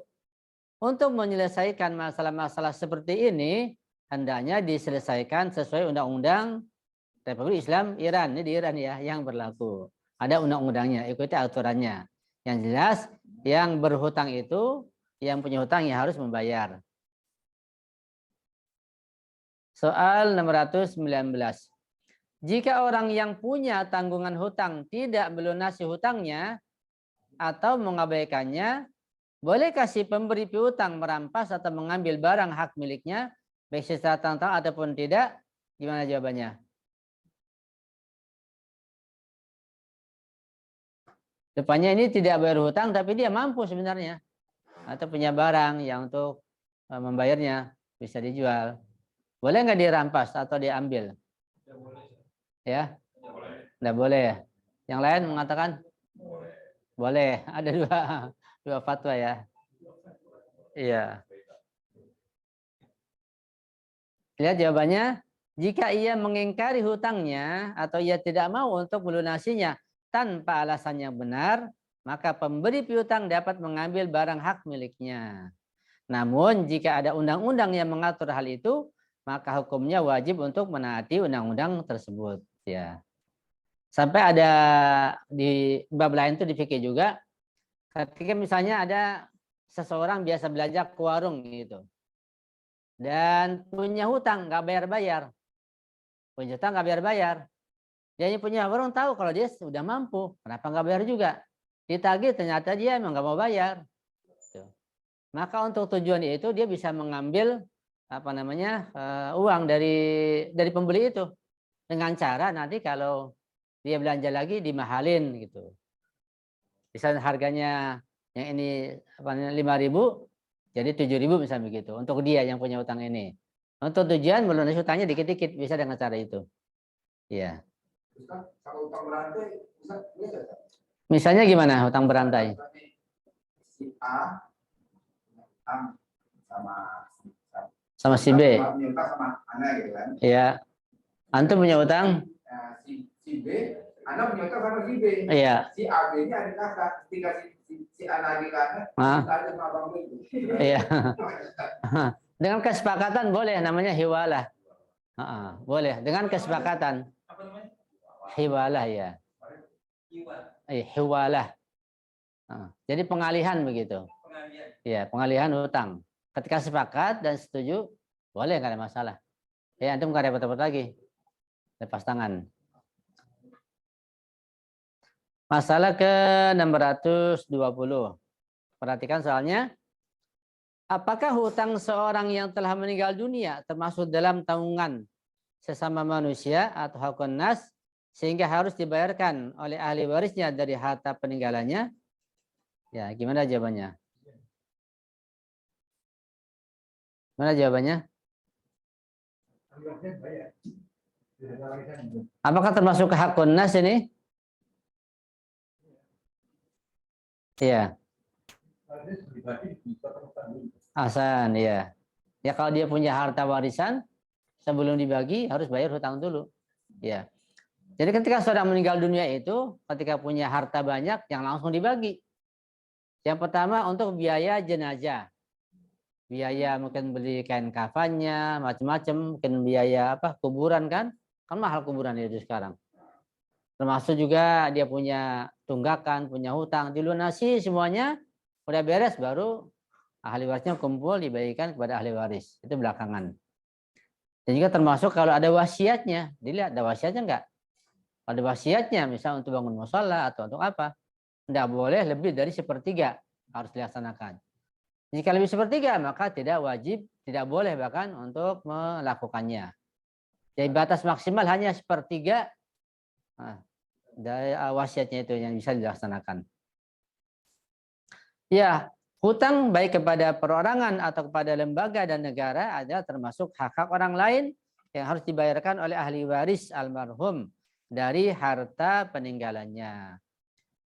Untuk menyelesaikan masalah-masalah seperti ini, hendaknya diselesaikan sesuai undang-undang Republik Islam Iran. Ini di Iran ya yang berlaku. Ada undang-undangnya, ikuti aturannya. Yang jelas, yang berhutang itu, yang punya hutang yang harus membayar. Soal 619. Jika orang yang punya tanggungan hutang tidak melunasi hutangnya atau mengabaikannya, bolehkah si pemberi piutang merampas atau mengambil barang hak miliknya, baik secara terang ataupun tidak? Gimana jawabannya? Depannya ini tidak bayar hutang, tapi dia mampu sebenarnya. Atau punya barang yang untuk membayarnya, bisa dijual. Boleh nggak dirampas atau diambil? Ya, nggak boleh. Yang lain mengatakan boleh. Ada dua fatwa ya. Iya. Lihat jawabannya. Jika ia mengingkari hutangnya atau ia tidak mau untuk melunasinya tanpa alasan yang benar, maka pemberi piutang dapat mengambil barang hak miliknya. Namun jika ada undang-undang yang mengatur hal itu, maka hukumnya wajib untuk menaati undang-undang tersebut. Ya. Sampai ada di bab lain itu di fikih juga, ketika misalnya ada seseorang biasa belanja ke warung gitu, dan punya hutang nggak bayar-bayar, punya hutang nggak bayar-bayar, dia punya warung tahu kalau dia sudah mampu, kenapa nggak bayar juga? Ditagih ternyata dia emang nggak mau bayar. Maka untuk tujuan itu dia bisa mengambil uang dari pembeli itu dengan cara nanti kalau dia belanja lagi dimahalin gitu. Misalnya harganya yang ini 5.000 jadi 7.000 misalnya begitu untuk dia yang punya utang ini. Untuk tujuan melunasi utangnya dikit-dikit bisa dengan cara itu. Iya. Kalau utang berantai bisa. Misalnya gimana utang berantai? Si A sama si B. Sama Ana gitu kan. Iya. Antum punya utang? Si B, Ana punya utang sama si B. Iya. Si A B ini ada kakak. Ketika si Ana di kakak, ada sama Bang B. Iya. Dengan kesepakatan boleh, namanya hiwalah. Boleh dengan kesepakatan. Apa namanya? Hiwalah ya. Hiwalah. Jadi pengalihan begitu. Pengalihan. Iya, pengalihan hutang. Ketika sepakat dan setuju, boleh, nggak ada masalah. Ya, antum nggak repot-repot lagi. Lepas tangan. Masalah ke-620. Perhatikan soalnya. Apakah hutang seorang yang telah meninggal dunia termasuk dalam tanggungan sesama manusia atau hakun nas sehingga harus dibayarkan oleh ahli warisnya dari harta peninggalannya? Ya, gimana jawabannya? Mana jawabannya? Apakah termasuk ke hakun nas ini? Iya. Ahsan, ya. Ya kalau dia punya harta warisan sebelum dibagi harus bayar hutang dulu. Ya. Jadi ketika seorang meninggal dunia itu ketika punya harta banyak yang langsung dibagi. Yang pertama untuk biaya jenazah. Biaya mungkin beli kain kafannya, macam-macam, mungkin biaya kuburan kan mahal kuburan itu sekarang. Termasuk juga dia punya tunggakan, punya hutang, dilunasi semuanya, udah beres baru ahli warisnya kumpul dibagikan kepada ahli waris. Itu belakangan. Dan juga termasuk kalau ada wasiatnya, dilihat ada wasiatnya enggak? Ada wasiatnya, misal untuk bangun mushola atau untuk apa? Enggak boleh lebih dari 1/3 harus dilaksanakan. Jika lebih 1/3 maka tidak wajib, tidak boleh bahkan untuk melakukannya. Jadi batas maksimal hanya 1/3 dari wasiatnya itu yang bisa dilaksanakan. Ya, hutang baik kepada perorangan atau kepada lembaga dan negara ada termasuk hak-hak orang lain yang harus dibayarkan oleh ahli waris almarhum dari harta peninggalannya.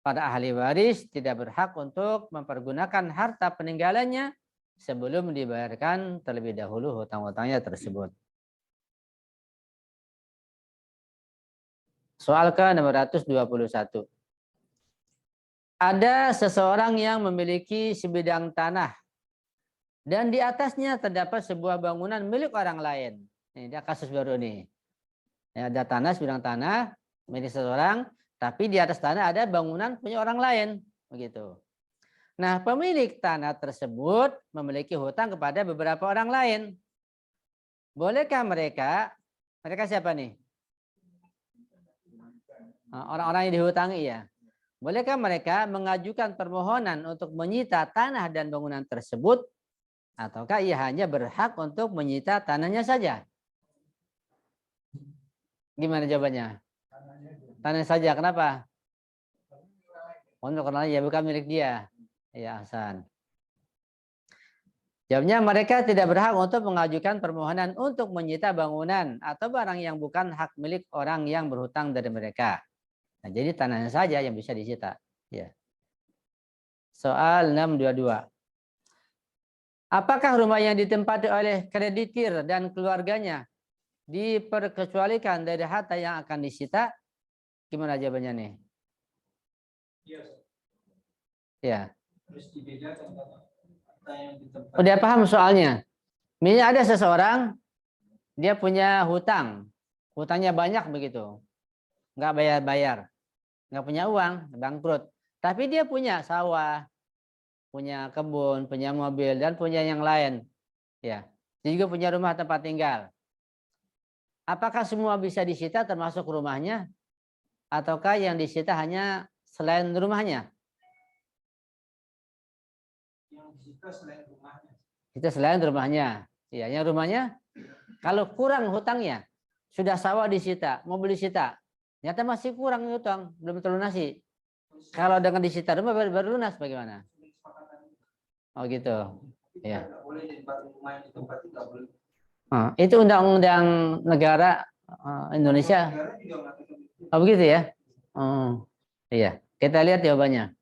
Para ahli waris tidak berhak untuk mempergunakan harta peninggalannya sebelum dibayarkan terlebih dahulu hutang-hutangnya tersebut. Soal ke-621. Ada seseorang yang memiliki sebidang tanah dan di atasnya terdapat sebuah bangunan milik orang lain. Ini dia kasus baru nih. Ya, ada tanah, sebidang tanah milik seseorang, tapi di atas tanah ada bangunan punya orang lain, begitu. Nah, pemilik tanah tersebut memiliki hutang kepada beberapa orang lain. Bolehkah mereka siapa nih? Orang-orang yang dihutangi ya. Bolehkah mereka mengajukan permohonan untuk menyita tanah dan bangunan tersebut? Ataukah ia hanya berhak untuk menyita tanahnya saja? Gimana jawabannya? Tanah saja, kenapa? Untuk orang lain, ya bukan milik dia. Ya, Hasan. Jawabnya, mereka tidak berhak untuk mengajukan permohonan untuk menyita bangunan atau barang yang bukan hak milik orang yang berhutang dari mereka. Nah, jadi tanahnya saja yang bisa disita. Ya. Soal 622. Apakah rumah yang ditempati oleh kreditur dan keluarganya diperkecualikan dari harta yang akan disita? Gimana jawabannya nih? Iya. Ya. Terus dibedakan harta yang ditempati. Udah paham soalnya? Misalnya ada seseorang, dia punya hutang. Hutangnya banyak begitu. Nggak bayar-bayar. Nggak punya uang, bangkrut. Tapi dia punya sawah, punya kebun, punya mobil, dan punya yang lain. Ya. Dia juga punya rumah tempat tinggal. Apakah semua bisa disita termasuk rumahnya? Ataukah yang disita hanya selain rumahnya? Yang disita selain rumahnya. Itu selain rumahnya. Ya, yang rumahnya kalau kurang hutangnya, sudah sawah disita, mobil disita, ternyata masih kurang hutang, belum terlunasi. Kalau dengan disita rumah baru lunas bagaimana? Oh gitu. Ya. Itu undang-undang negara Indonesia. Oh begitu ya? Oh, iya. Kita lihat jawabannya.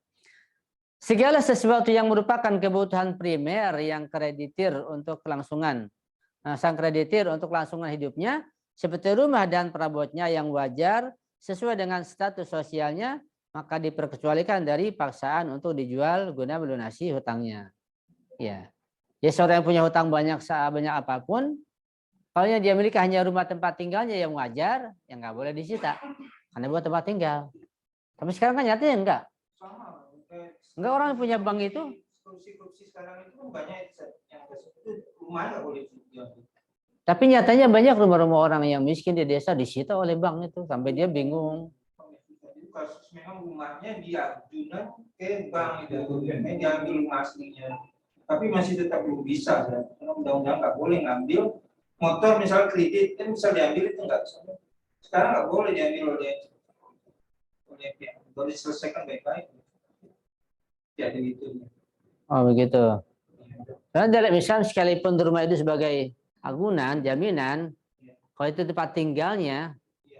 Segala sesuatu yang merupakan kebutuhan primer yang kreditur untuk kelangsungan. Sang kreditur untuk kelangsungan hidupnya seperti rumah dan perabotnya yang wajar sesuai dengan status sosialnya, maka diperkecualikan dari paksaan untuk dijual guna melunasi hutangnya. Ya. Jadi seorang yang punya hutang banyak apapun, kalau dia miliki hanya rumah tempat tinggalnya yang wajar, yang nggak boleh disita karena buat tempat tinggal. Tapi sekarang kan nyatanya enggak. Enggak, orang yang punya bank itu. Korupsi sekarang itu banyak yang rumah nggak boleh diambil. Tapi nyatanya banyak rumah-rumah orang yang miskin di desa disita oleh bank itu sampai dia bingung. Kasus memang rumahnya diajukan ke bank itu, diambil rumah aslinya. Tapi masih tetap belum bisa ya. Karena undang-undang nggak boleh ngambil motor misal kredit kan bisa diambil itu nggak bisa. Sekarang nggak boleh diambil oleh pihak, boleh diselesaikan baik-baik. Jadi itu. Oh begitu. Karena dalam Islam sekalipun rumah itu sebagai agunan, jaminan, kalau itu tempat tinggalnya,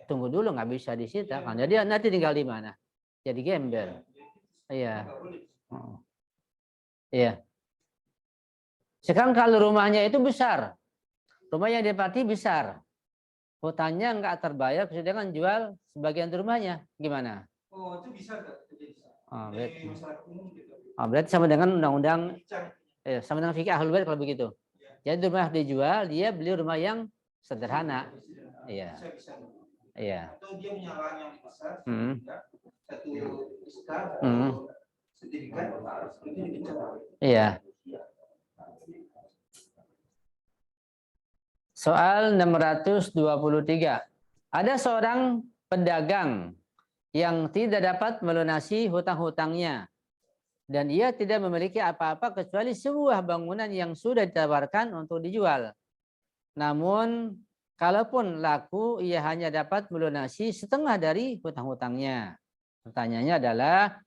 tunggu dulu nggak bisa disita kan. Jadi nanti tinggal di mana? Jadi gembel. Iya. Oh. Iya. Sekarang kalau rumahnya itu besar, rumah yang ditempati besar, hutangnya nggak terbayar, sedangkan jual sebagian rumahnya, gimana? Oh itu bisa nggak? Oh, berarti sama dengan undang-undang, sama dengan fikih ahlul bait kalau begitu. Jadi rumah dijual, dia beli rumah yang sederhana. Iya. Iya. Atau dia punya lahan yang besar, satu iskar, sertifikat, itu dibincang. Iya. Soal 623. Ada seorang pedagang yang tidak dapat melunasi hutang-hutangnya dan ia tidak memiliki apa-apa kecuali sebuah bangunan yang sudah ditawarkan untuk dijual. Namun kalaupun laku, ia hanya dapat melunasi setengah dari hutang-hutangnya. Pertanyaannya adalah,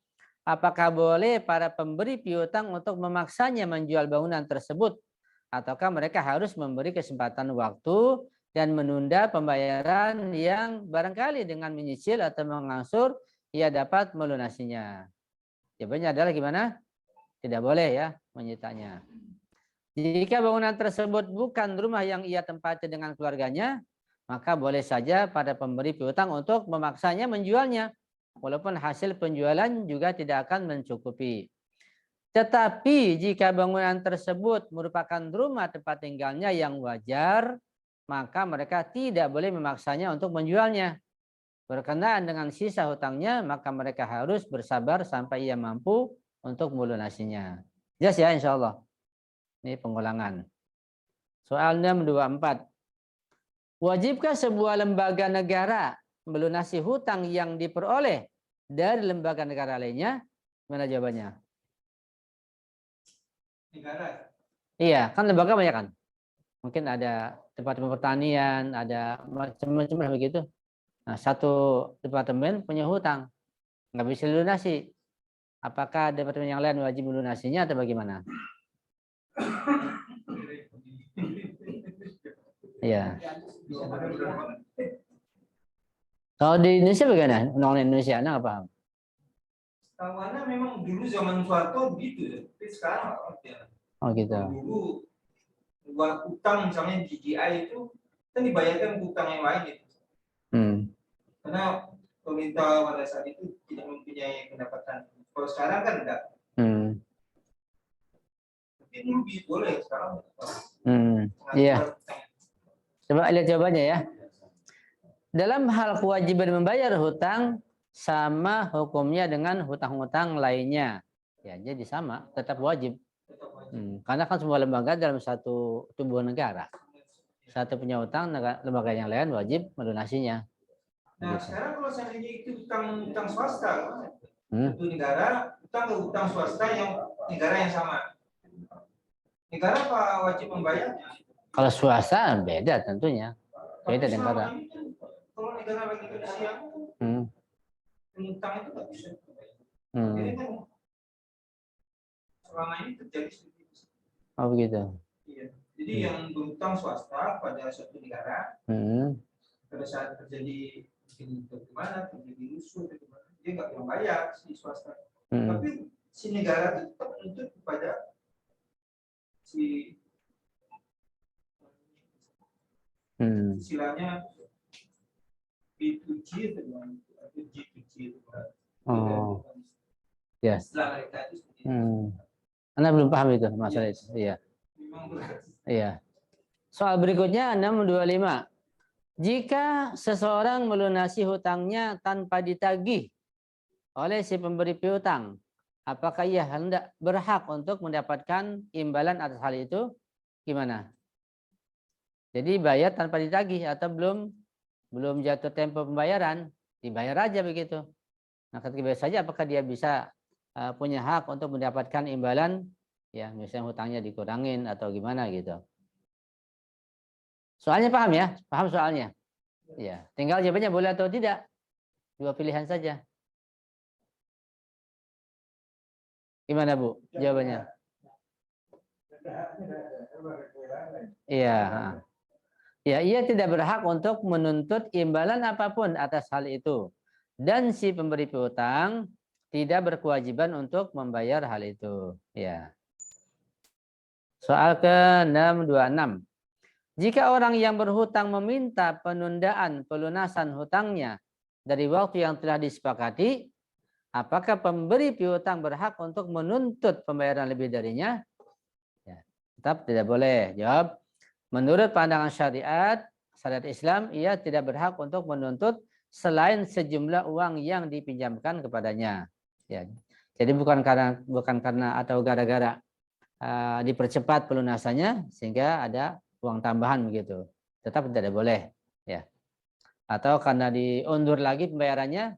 apakah boleh para pemberi piutang untuk memaksanya menjual bangunan tersebut? Ataukah mereka harus memberi kesempatan waktu dan menunda pembayaran yang barangkali dengan menyicil atau mengangsur ia dapat melunasinya? Jawabannya adalah gimana? Tidak boleh ya menyitanya. Jika bangunan tersebut bukan rumah yang ia tempati dengan keluarganya, maka boleh saja pada pemberi piutang untuk memaksanya menjualnya, walaupun hasil penjualan juga tidak akan mencukupi. Tetapi jika bangunan tersebut merupakan rumah tempat tinggalnya yang wajar, maka mereka tidak boleh memaksanya untuk menjualnya. Berkenaan dengan sisa hutangnya, maka mereka harus bersabar sampai ia mampu untuk melunasinya. Jelas ya, insya Allah. Ini pengulangan. Soal 624. Wajibkah sebuah lembaga negara melunasi hutang yang diperoleh dari lembaga negara lainnya? Mana jawabannya? Negara. Iya, kan lembaga banyak kan. Mungkin ada departemen pertanian, ada macam-macam begitu. Nah, satu departemen punya hutang, nggak bisa dilunasi. Apakah departemen yang lain wajib melunasinya atau bagaimana? Iya. Kalau di Indonesia bagaimana? Undang-undang Indonesia, Anda nggak paham? Tahuannya memang dulu zaman Soeharto begitu ya. Tapi sekarang nggak ngerti ya. Oh gitu. Dulu buat utang misalnya di GI itu kan dibayarkan utang yang lain gitu. Karena pemerintah pada saat itu tidak mempunyai pendapatan. Kalau sekarang kan enggak. Tapi dulu boleh, sekarang iya. Coba lihat jawabannya ya. Dalam hal kewajiban membayar hutang sama hukumnya dengan hutang-hutang lainnya. Ya, jadi sama, tetap wajib. Karena kan semua lembaga dalam satu tubuh negara. Satu punya hutang, lembaga yang lain wajib melunasinya. Nah, sekarang kalau seandainya itu hutang swasta, satu negara hutang ke hutang swasta yang negara yang sama. Negara apa wajib membayarnya? Kalau swasta beda tentunya. Beda negara. Kalau negara bagi Indonesia, hutang itu nggak bisa. Jadi kan selama ini terjadi seperti itu. Oh begitu. Iya. Jadi yang berhutang swasta pada suatu negara, pada saat terjadi bagaimana, terjadi rusuh, dia nggak membayar si swasta. Tapi si negara tetap menuntut kepada si istilahnya B2G dengan G2G itu. Oh. Ya. Istilah mereka itu seperti itu. Anda belum paham itu masalah itu. Iya. Iya. Soal berikutnya 625. Jika seseorang melunasi hutangnya tanpa ditagih oleh si pemberi piutang, apakah ia hendak berhak untuk mendapatkan imbalan atas hal itu? Gimana? Jadi bayar tanpa ditagih atau belum jatuh tempo pembayaran, dibayar aja begitu. Nah, ketika bayar saja apakah dia bisa punya hak untuk mendapatkan imbalan, ya misalnya hutangnya dikurangin atau gimana gitu. Soalnya paham ya? Paham soalnya? Ya, tinggal jawabannya boleh atau tidak. Dua pilihan saja. Gimana Bu jawabannya? Iya. Ya, ia tidak berhak untuk menuntut imbalan apapun atas hal itu. Dan si pemberi piutang tidak berkewajiban untuk membayar hal itu. Ya. Soal ke-626. Jika orang yang berhutang meminta penundaan pelunasan hutangnya dari waktu yang telah disepakati, apakah pemberi piutang berhak untuk menuntut pembayaran lebih darinya? Ya, tetap tidak boleh. Jawab, menurut pandangan syariat Islam, ia tidak berhak untuk menuntut selain sejumlah uang yang dipinjamkan kepadanya. Ya, jadi bukan karena atau gara-gara dipercepat pelunasannya sehingga ada uang tambahan begitu, tetap tidak boleh ya. Atau karena diundur lagi pembayarannya,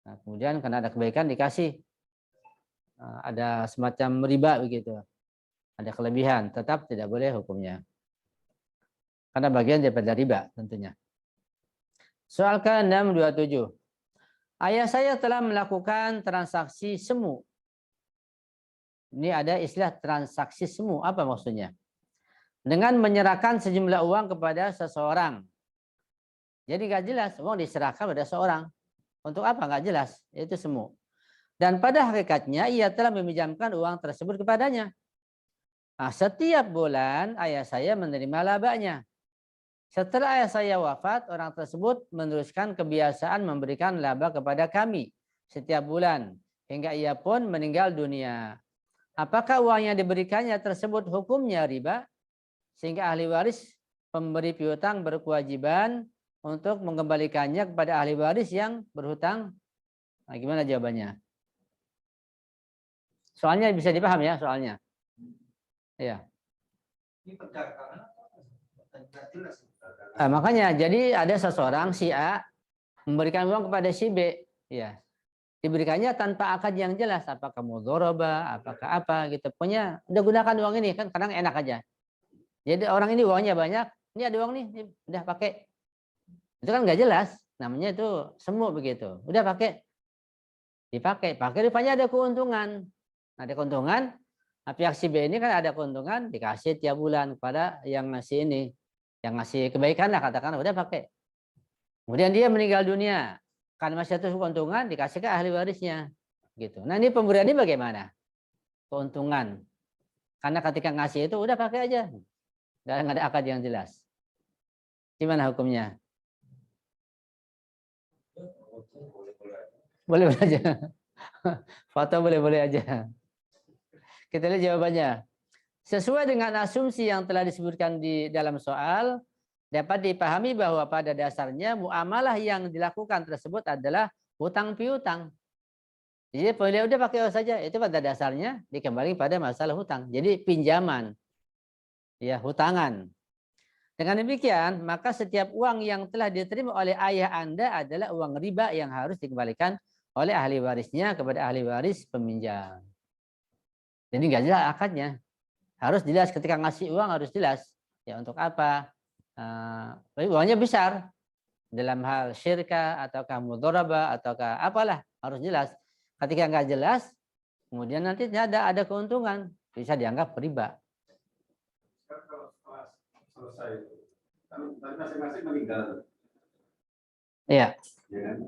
nah, kemudian karena ada kebaikan dikasih ada semacam riba begitu, ada kelebihan, tetap tidak boleh hukumnya karena bagian daripada riba tentunya. Soal ke-627. Ayah saya telah melakukan transaksi semu. Ini ada istilah transaksi semu, apa maksudnya? Dengan menyerahkan sejumlah uang kepada seseorang. Jadi nggak jelas, uang diserahkan pada seorang. Untuk apa? Nggak jelas, itu semu. Dan pada hakikatnya ia telah meminjamkan uang tersebut kepadanya. Nah, setiap bulan ayah saya menerima labanya. Setelah ayah saya wafat, orang tersebut meneruskan kebiasaan memberikan laba kepada kami setiap bulan hingga ia pun meninggal dunia. Apakah uang yang diberikannya tersebut hukumnya riba? Sehingga ahli waris pemberi piutang berkewajiban untuk mengembalikannya kepada ahli waris yang berhutang. Nah, gimana jawabannya? Soalnya bisa dipaham ya soalnya. Ya. Ini perdagangan nggak jelas. Nah, makanya jadi ada seseorang si A memberikan uang kepada si B, ya. Diberikannya tanpa akad yang jelas, apakah mudharabah, apakah apa gitu. Punya udah gunakan uang ini kan kadang enak aja. Jadi orang ini uangnya banyak, ini ada uang nih, udah pakai. Itu kan nggak jelas, namanya itu semu begitu. Udah pakai. Dipakai, rupanya ada keuntungan. Ada keuntungan, nah, pihak si B ini kan ada keuntungan dikasih tiap bulan kepada yang ngasih ini. Yang ngasih kebaikan lah katakan udah pakai. Kemudian dia meninggal dunia. Karena masih ada keuntungan dikasih ke ahli warisnya. Gitu. Nah ini pemberian ini bagaimana? Keuntungan. Karena ketika ngasih itu udah pakai aja. Nggak ada akad yang jelas. Gimana hukumnya? Boleh-boleh aja. Foto boleh-boleh aja. Kita lihat jawabannya. Sesuai dengan asumsi yang telah disebutkan di dalam soal, dapat dipahami bahwa pada dasarnya muamalah yang dilakukan tersebut adalah hutang piutang. Jadi boleh udah pakai saja, itu pada dasarnya dikembali pada masalah hutang. Jadi pinjaman, ya hutangan. Dengan demikian, maka setiap uang yang telah diterima oleh ayah Anda adalah uang riba yang harus dikembalikan oleh ahli warisnya kepada ahli waris peminjam. Jadi nggak jelas akadnya. Harus jelas ketika ngasih uang harus jelas. Ya untuk apa? Uangnya besar. Dalam hal syirka ataukah mudharabah ataukah apalah harus jelas. Ketika nggak jelas, kemudian nanti ada keuntungan. Bisa dianggap riba. Kalau selesai, kan masing-masing meninggal. Iya. Ya kan?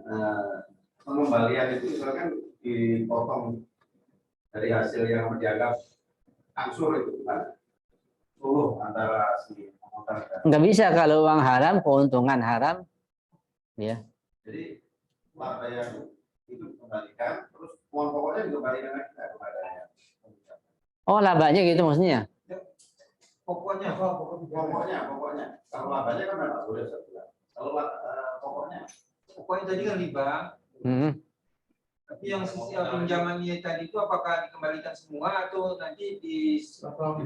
Pengembalian itu misalkan dipotong dari hasil yang dianggap angsur itu kan 10 antara si pemotor dan Nggak bisa kalau uang haram, keuntungan haram. Ya. jadi laba yang itu kembalikan, terus uang pokoknya dikembalikan lagi kepada yang peminjam. Oh labanya gitu maksudnya? Pokoknya. Pokoknya. Kalau labanya kan nggak boleh sebulan. Kalau Pokoknya tadi kan riba. Tapi yang sisi pinjamannya tadi itu apakah dikembalikan semua atau nanti dipotong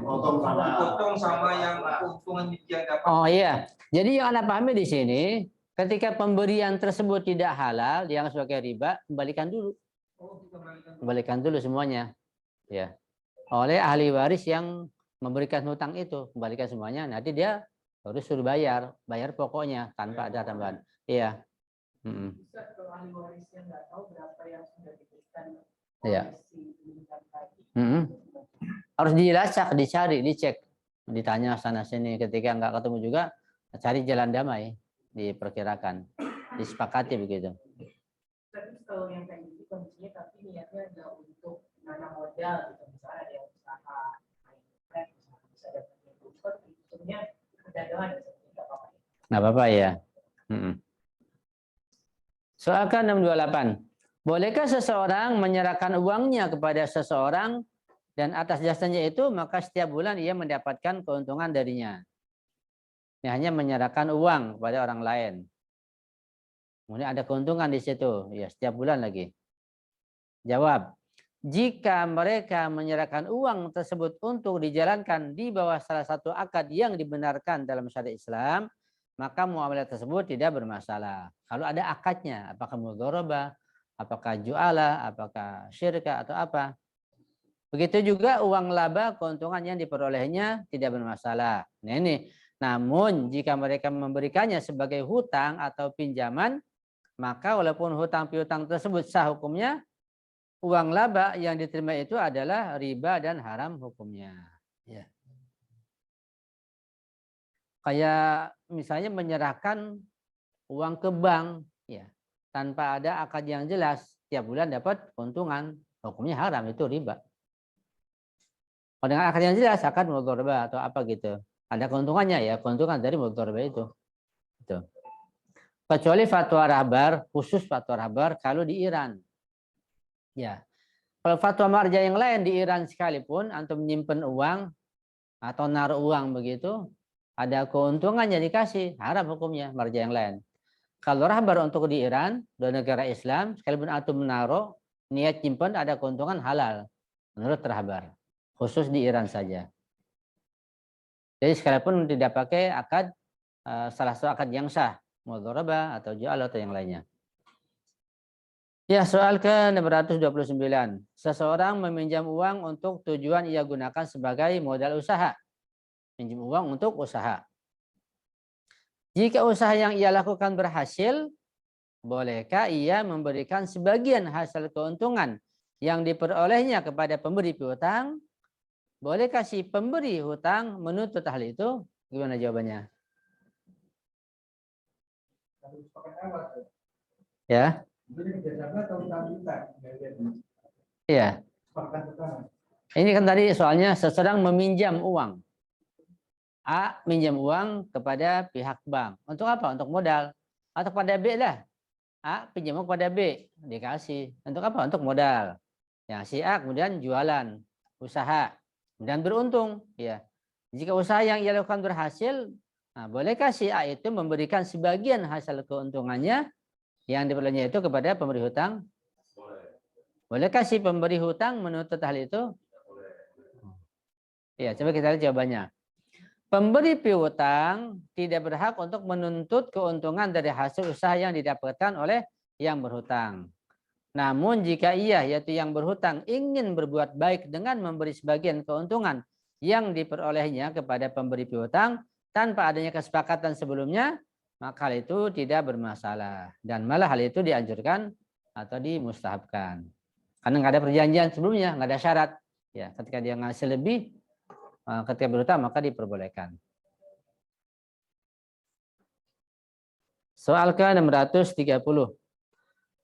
sama yang keuntungan yang dapat? Oh iya. Jadi yang Anda pahami di sini, ketika pemberian tersebut tidak halal, yang sebagai riba, kembalikan dulu. Oh, dikembalikan. Kembalikan dulu semuanya. Ya. Oleh ahli waris yang memberikan hutang itu, kembalikan semuanya. Nanti dia harus suruh bayar pokoknya tanpa ada tambahan. Iya. Bisa kalau ahli warisnya nggak tahu berapa yang sudah diberikan Iya. si pinjam tadi. Harus dilacak, dicari, dicek, ditanya sana sini. Ketika nggak ketemu juga, cari jalan damai, diperkirakan, disepakati begitu. Tapi kalau yang kayak gitu kondisinya tapi niatnya adalah untuk menanam modal gitu, misalnya ada yang usaha, bisa ada sebenarnya perdagangan nggak apa-apa. Nggak apa-apa ya. Soal ke-628. Bolehkah seseorang menyerahkan uangnya kepada seseorang dan atas jasanya itu maka setiap bulan ia mendapatkan keuntungan darinya? Ini hanya menyerahkan uang kepada orang lain. Kemudian ada keuntungan di situ, ya setiap bulan lagi. Jawab, jika mereka menyerahkan uang tersebut untuk dijalankan di bawah salah satu akad yang dibenarkan dalam syariat Islam, maka muamalah tersebut tidak bermasalah. Kalau ada akadnya, apakah mudharabah, apakah jualah, apakah syirka atau apa. Begitu juga uang laba, keuntungan yang diperolehnya tidak bermasalah. Nah ini, namun jika mereka memberikannya sebagai hutang atau pinjaman, maka walaupun hutang piutang tersebut sah hukumnya, uang laba yang diterima itu adalah riba dan haram hukumnya. Ya. Kayak misalnya menyerahkan uang ke bank, ya, tanpa ada akad yang jelas, tiap bulan dapat keuntungan, hukumnya haram, itu riba. Kalau dengan akad yang jelas, akad mudharabah atau apa gitu, ada keuntungannya ya, keuntungan dari mudharabah itu. Itu. Kecuali fatwa rahbar, khusus fatwa rahbar kalau di Iran. Ya. Kalau fatwa marja yang lain di Iran sekalipun, antum menyimpan uang atau naruh uang begitu, ada keuntungannya dikasih, haram hukumnya marja yang lain. Kalau rahbar untuk di Iran, di negara Islam, sekalipun antum menaruh, niat simpan ada keuntungan halal menurut rahbar. Khusus di Iran saja. Jadi sekalipun tidak pakai akad, salah satu akad yang sah, mudharabah atau jual atau yang lainnya. Ya, soal ke-629. Seseorang meminjam uang untuk tujuan ia gunakan sebagai modal usaha. Pinjam uang untuk usaha. Jika usaha yang ia lakukan berhasil, bolehkah ia memberikan sebagian hasil keuntungan yang diperolehnya kepada pemberi piutang? Bolehkah si pemberi hutang menuntut hal itu? Gimana jawabannya? Ya. Iya. Ini kan tadi soalnya seseorang meminjam uang. A minjam uang kepada pihak bank. Untuk apa? Untuk modal. Atau pada B lah. A pinjam uang kepada B. Dikasih. Untuk apa? Untuk modal. Ya, si A kemudian jualan. Usaha. Dan beruntung. Ya. Jika usaha yang ia lakukan berhasil, nah, bolehkah si A itu memberikan sebagian hasil keuntungannya yang diperolehnya itu kepada pemberi hutang? Bolehkah si pemberi hutang menuntut hal itu? Ya, coba kita lihat jawabannya. Pemberi piutang tidak berhak untuk menuntut keuntungan dari hasil usaha yang didapatkan oleh yang berhutang. Namun jika ia, yaitu yang berhutang, ingin berbuat baik dengan memberi sebagian keuntungan yang diperolehnya kepada pemberi piutang tanpa adanya kesepakatan sebelumnya, maka hal itu tidak bermasalah. Dan malah hal itu dianjurkan atau dimustahabkan. Karena nggak ada perjanjian sebelumnya, nggak ada syarat. Ya, ketika dia ngasih lebih, ketika berhutang maka diperbolehkan. Soal ke-630.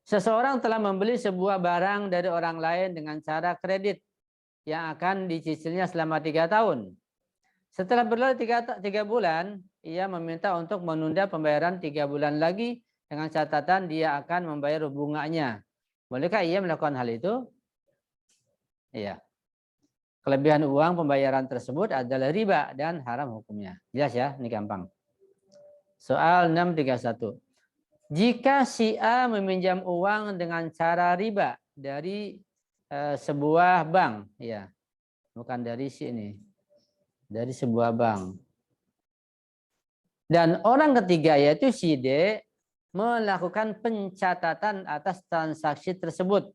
Seseorang telah membeli sebuah barang dari orang lain dengan cara kredit yang akan dicicilnya selama 3 tahun. Setelah berlalu 3 bulan, ia meminta untuk menunda pembayaran 3 bulan lagi dengan catatan dia akan membayar bunganya. Bolehkah ia melakukan hal itu? Iya. Kelebihan uang pembayaran tersebut adalah riba dan haram hukumnya. Jelas ya, ini gampang. Soal 631. Jika si A meminjam uang dengan cara riba dari sebuah bank, ya, bukan dari si ini, dari sebuah bank. Dan orang ketiga yaitu si D melakukan pencatatan atas transaksi tersebut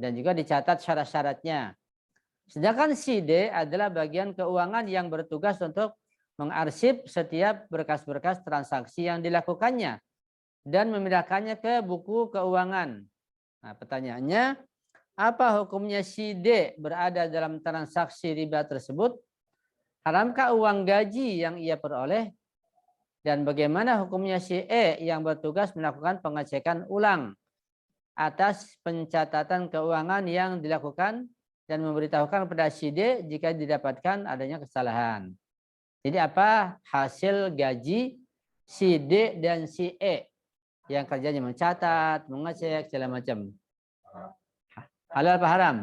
dan juga dicatat syarat-syaratnya. Sedangkan si D adalah bagian keuangan yang bertugas untuk mengarsip setiap berkas-berkas transaksi yang dilakukannya dan memindahkannya ke buku keuangan. Nah, pertanyaannya, apa hukumnya si D berada dalam transaksi riba tersebut? Haramkah uang gaji yang ia peroleh? Dan bagaimana hukumnya si E yang bertugas melakukan pengecekan ulang atas pencatatan keuangan yang dilakukan dan memberitahukan kepada si D jika didapatkan adanya kesalahan. Jadi apa hasil gaji si D dan si E yang kerjanya mencatat, mengecek, segala macam. Halal apa haram?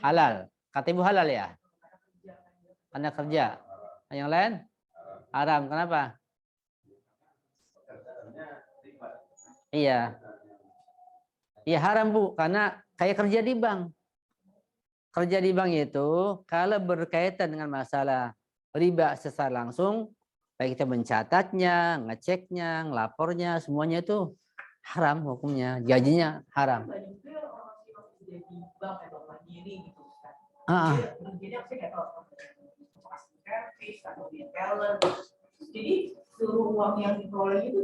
Halal. Kata ibu halal ya? Karena kerja. Yang lain? Haram. Kenapa? Iya. Iya haram Bu, karena kayak kerja di bank. Kerja di bank itu kalau berkaitan dengan masalah riba secara langsung, baik kita mencatatnya, ngeceknya, ngelapornya, semuanya itu haram hukumnya, gajinya haram. Jadi seluruh uang yang diperoleh itu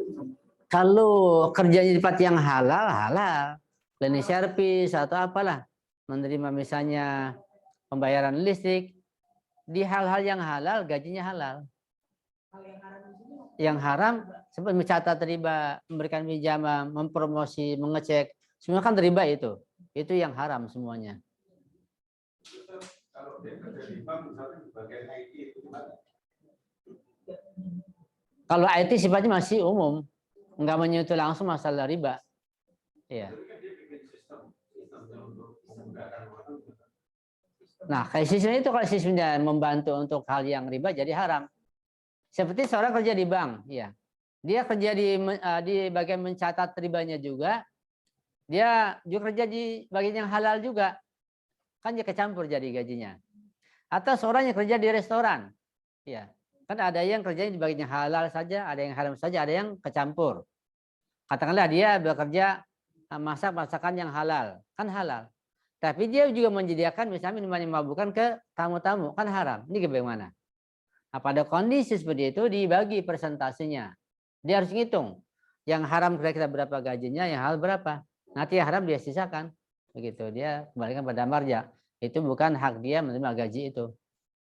kalau kerjanya di tempat yang halal, halal. Cleaning service atau apalah. Menerima misalnya pembayaran listrik. Di hal-hal yang halal, gajinya halal. Yang haram, seperti mencatat riba, memberikan pinjaman, mempromosi, mengecek. Semua kan riba itu. Itu yang haram semuanya. Kalau IT sifatnya masih umum, nggak menyentuh langsung masalah riba. Iya. Nah, kayak sistem itu kalau sistemnya membantu untuk hal yang riba jadi haram. Seperti seorang kerja di bank, ya. Dia kerja di bagian mencatat ribanya juga. Dia juga kerja di bagian yang halal juga. Kan dia kecampur jadi gajinya. Atau seorang yang kerja di restoran, ya. Kan ada yang kerjanya di bagian yang halal saja, ada yang haram saja, ada yang kecampur. Katakanlah dia bekerja masak masakan yang halal, kan halal. Tapi dia juga menyediakan misalnya minuman yang mabukkan ke tamu-tamu, kan haram. Ini bagaimana? Nah, pada kondisi seperti itu dibagi persentasenya. Dia harus ngitung. Yang haram kira-kira berapa gajinya, yang halal berapa. Nanti yang haram dia sisakan. Begitu, dia kembalikan pada marja. Itu bukan hak dia menerima gaji itu.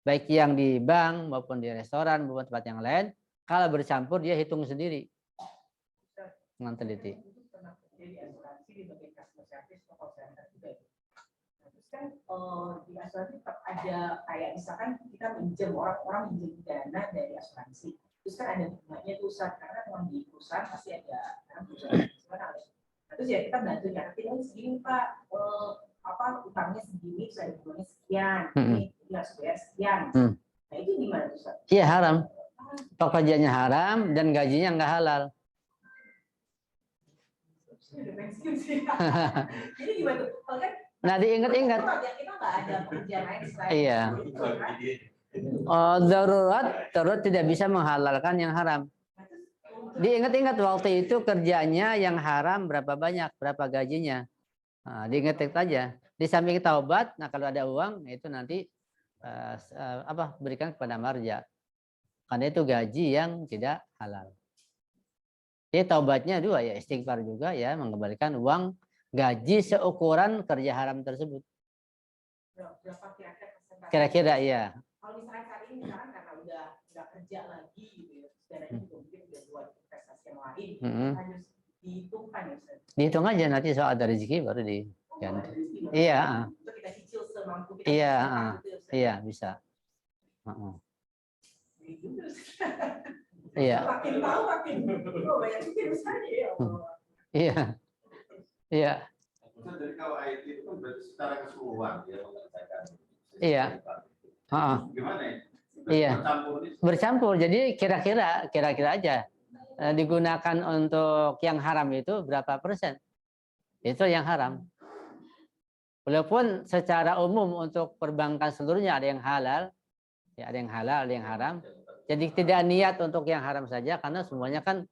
Baik yang di bank maupun di restoran maupun tempat yang lain, kalau bercampur dia hitung sendiri. Dengan teliti. Kan di asuransi tetap ada kayak misalkan kita minjem orang minjem dana dari asuransi, terus kan ada bunganya tuh Ustaz, karena memang di perusahaan pasti ada kan perusahaan terus ya kita bantu nyatet segini Pak, utangnya segini, terus ada bunganya sekian, ini harus bayar sekian. Nah itu gimana Ustaz? Iya haram. Pekerjaannya haram dan gajinya nggak halal. Jadi gimana tuh? Kalau kan nah diingat-ingat. Kita nggak ada pekerjaan lain selain iya. Darurat tidak bisa menghalalkan yang haram. Diingat-ingat waktu itu kerjanya yang haram berapa banyak, berapa gajinya. Nah, diingat-ingat aja. Di samping taubat, nah kalau ada uang itu nanti berikan kepada marja. Karena itu gaji yang tidak halal. Jadi taubatnya dua ya, istighfar juga ya, mengembalikan uang gaji seukuran kerja haram tersebut. Berapa Kira-kira iya. Kalau misalnya saat ini misalkan karena udah kerja lagi gitu ya, dananya juga mungkin udah buat investasi yang lain, harus dihitungkan ya Ustaz. Dihitung aja nanti soal ada rezeki baru diganti. Iya. Untuk kita cicil semampu kita. Iya, iya bisa. Iya. Makin tahu makin banyak pikir Ustaz ya. Iya. Iya. Jadi kalau IT itu kan berarti secara keseluruhan dia mengerjakan. Iya. Gimana ya? Iya. Bercampur. Jadi kira-kira aja digunakan untuk yang haram itu berapa persen? Itu yang haram. Walaupun secara umum untuk perbankan seluruhnya ada yang halal, ya ada yang halal, ada yang haram. Jadi tidak niat untuk yang haram saja karena semuanya kan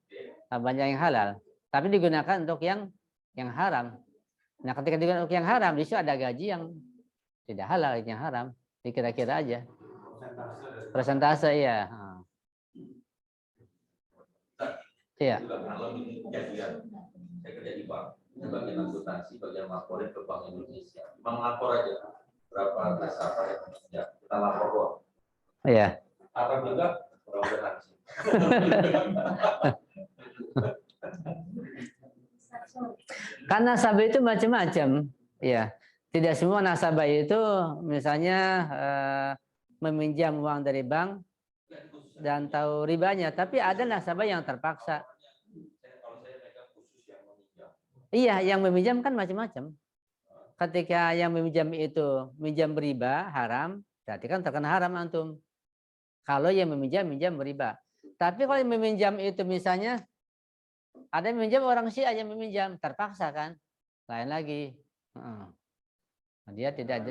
banyak yang halal. Tapi digunakan untuk yang haram. Nah, ketika digunakan untuk yang haram, di situ ada gaji yang tidak halal, yang haram. Dikira-kira aja. Persentase ya. Iya. Kalau ini kejadian, saya kerja di bank, bagian akuntansi, bagian laporin ke Bank Indonesia. Bank lapor aja berapa nasabah yang ya, kita lapor doang. Iya. Haram juga, mudah-mudahan sih. Karena nasabah itu macam-macam, ya. Tidak semua nasabah itu misalnya meminjam uang dari bank dan tahu ribanya, tapi ada nasabah yang terpaksa. Iya, yang meminjam kan macam-macam. Ketika yang meminjam itu minjam riba haram, berarti kan terkena haram antum. Kalau yang meminjam riba. Tapi kalau yang meminjam itu misalnya ada yang meminjam orang Syiah yang meminjam, terpaksa kan? Lain lagi. Dia tidak.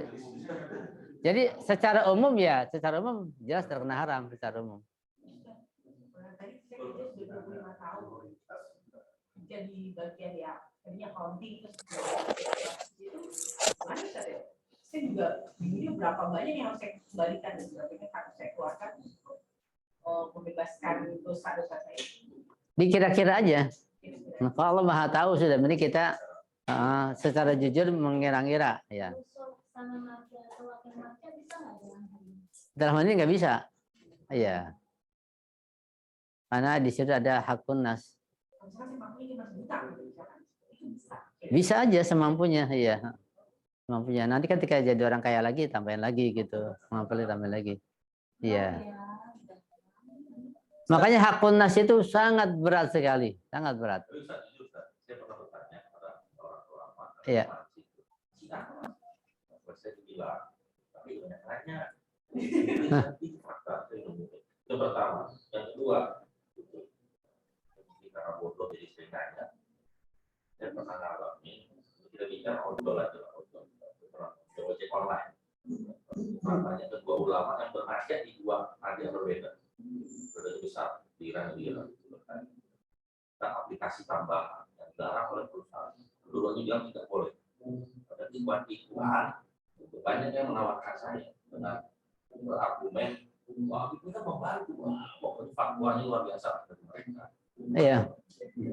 Jadi secara umum jelas terkena haram secara umum. Jadi bagian ya, tadinya accounting terus saya juga ini berapa banyak yang harus saya kembalikan dan sebagainya harus saya keluarkan untuk membebaskan dosa-dosa saya. Dikira-kira aja. Nah, kalau Allah Maha tahu sudah, ini kita secara jujur mengira-ngira ya. Dalam hal ini nggak bisa. Iya. Karena di situ ada hakun nas. Bisa aja semampunya, iya. Semampunya. Nanti ketika jadi orang kaya lagi tambahin lagi gitu. Mampunya tambahin lagi. Iya. Makanya hakun nas itu sangat berat sekali, sangat berat. Tapi Ustaz, jujur Ustaz, saya pernah bertanya kepada orang ulama. Iya. Saya bilang, tapi banyak nanya. Itu fakta. Itu pertama. Yang kedua, karena bodoh jadi sering nanya. Saya pernah ngalamin, kita bicara odol aja lah, odol. Ojek online. Makanya kedua ulama yang bernasihat di dua ada yang berbeda. Berbeda besar, diiran-diiran. Nah, aplikasi tambahan yang dilarang oleh perusahaan. Keduanya bilang tidak boleh. Pada iklan, banyak yang menawarkan saya dengan berargumen, wah itu kan membantu, pokoknya fatwanya luar biasa dari mereka. Iya.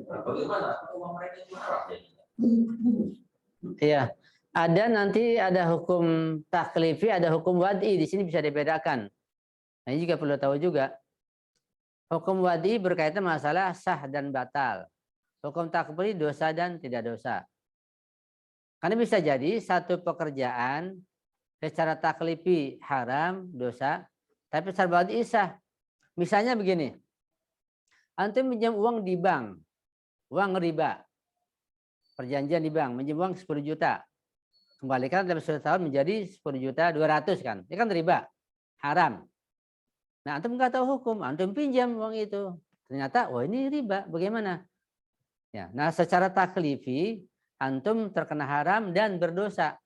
Nah, bagaimana kalau mereka itu marah jadinya? Iya. Ada nanti ada hukum taklifi, ada hukum wad'i, di sini bisa dibedakan. Nah, ini juga perlu tahu juga. Hukum wad'i berkaitan masalah sah dan batal. Hukum taklifi dosa dan tidak dosa. Karena bisa jadi satu pekerjaan secara taklifi haram, dosa, tapi secara wad'i sah. Misalnya begini. Antum pinjam uang di bank, uang riba. Perjanjian di bank, minjem uang 10 juta. Kembalikan dalam 1 tahun menjadi 10.200.000 kan. Ini kan riba, haram. Nah, antum nggak tahu hukum, antum pinjam uang itu. Ternyata, wah ini riba, bagaimana? Ya, nah secara taklifi, antum terkena haram dan berdosa.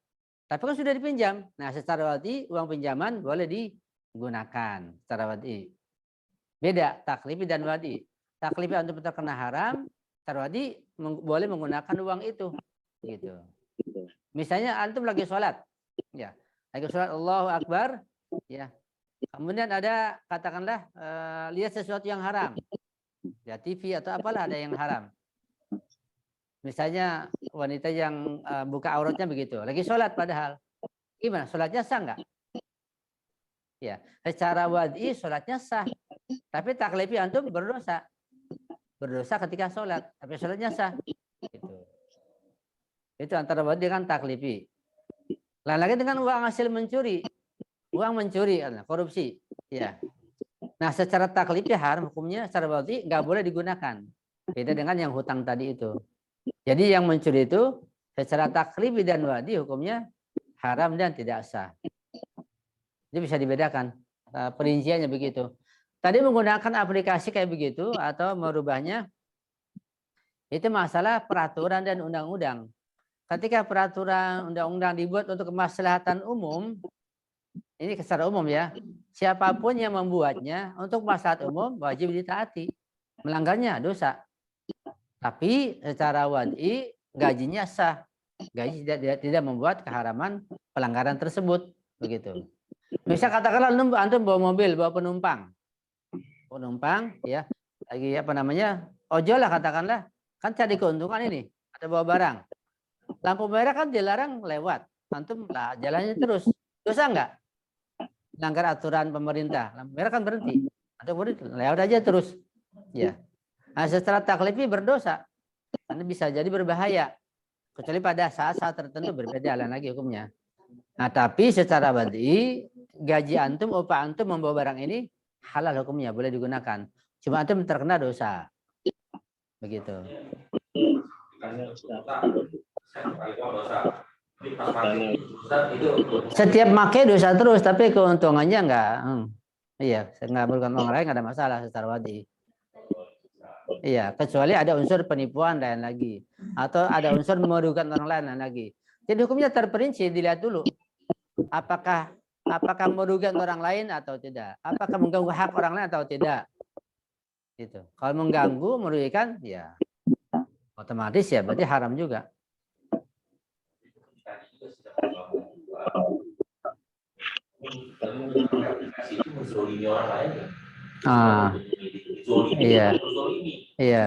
Tapi kan sudah dipinjam. Nah, secara wad'i, uang pinjaman boleh digunakan secara wad'i. Beda, taklifi dan wad'i. Taklifi antum terkena haram, secara wad'i boleh menggunakan uang itu. Gitu. Misalnya antum lagi sholat, ya, lagi sholat Allahu Akbar, ya. Kemudian ada katakanlah lihat sesuatu yang haram, ya TV atau apalah ada yang haram. Misalnya wanita yang buka auratnya begitu, lagi sholat padahal, gimana? Sholatnya sah nggak? Ya, secara wad'i sholatnya sah, tapi taklifi antum berdosa, ketika sholat, tapi sholatnya sah. Gitu. Itu antara wad'i dengan taklifi. Lain lagi dengan uang hasil mencuri. Uang mencuri, korupsi. Ya. Nah, secara taklifi haram hukumnya, secara wad'i nggak boleh digunakan. Beda dengan yang hutang tadi itu. Jadi yang mencuri itu secara taklifi dan wad'i hukumnya haram dan tidak sah. Jadi bisa dibedakan. Perinciannya begitu. Tadi menggunakan aplikasi kayak begitu atau merubahnya, itu masalah peraturan dan undang-undang. Ketika peraturan undang-undang dibuat untuk kemaslahatan umum, ini secara umum ya, siapapun yang membuatnya untuk maslahat umum wajib ditaati. Melanggarnya dosa. Tapi secara wad'i gajinya sah. Gaji tidak membuat keharaman pelanggaran tersebut. Begitu. Bisa katakanlah antum bawa mobil, bawa penumpang. Penumpang ya, lagi apa namanya? Ojol lah katakanlah. Kan cari keuntungan ini, ada bawa barang. Lampu merah kan dilarang lewat. Antum lah jalannya terus. Dosa enggak? Melanggar aturan pemerintah. Lampu merah kan berhenti. Antum berhenti, lewat aja terus. Ya. Nah, secara taklifi berdosa. Karena bisa jadi berbahaya. Kecuali pada saat-saat tertentu berbeda lagi hukumnya. Nah, tapi secara wad'i gaji antum, upah antum membawa barang ini halal hukumnya, boleh digunakan. Cuma antum terkena dosa. Begitu. Setiap pakai dosa terus, tapi keuntungannya enggak. Iya, enggak merugikan orang lain, enggak ada masalah secara wad'i. Iya, kecuali ada unsur penipuan lain lagi, atau ada unsur merugikan orang lain lagi. Jadi hukumnya terperinci, dilihat dulu. Apakah merugikan orang lain atau tidak? Apakah mengganggu hak orang lain atau tidak? Gitu. Kalau mengganggu, merugikan, ya otomatis ya berarti haram juga. Iya. Iya.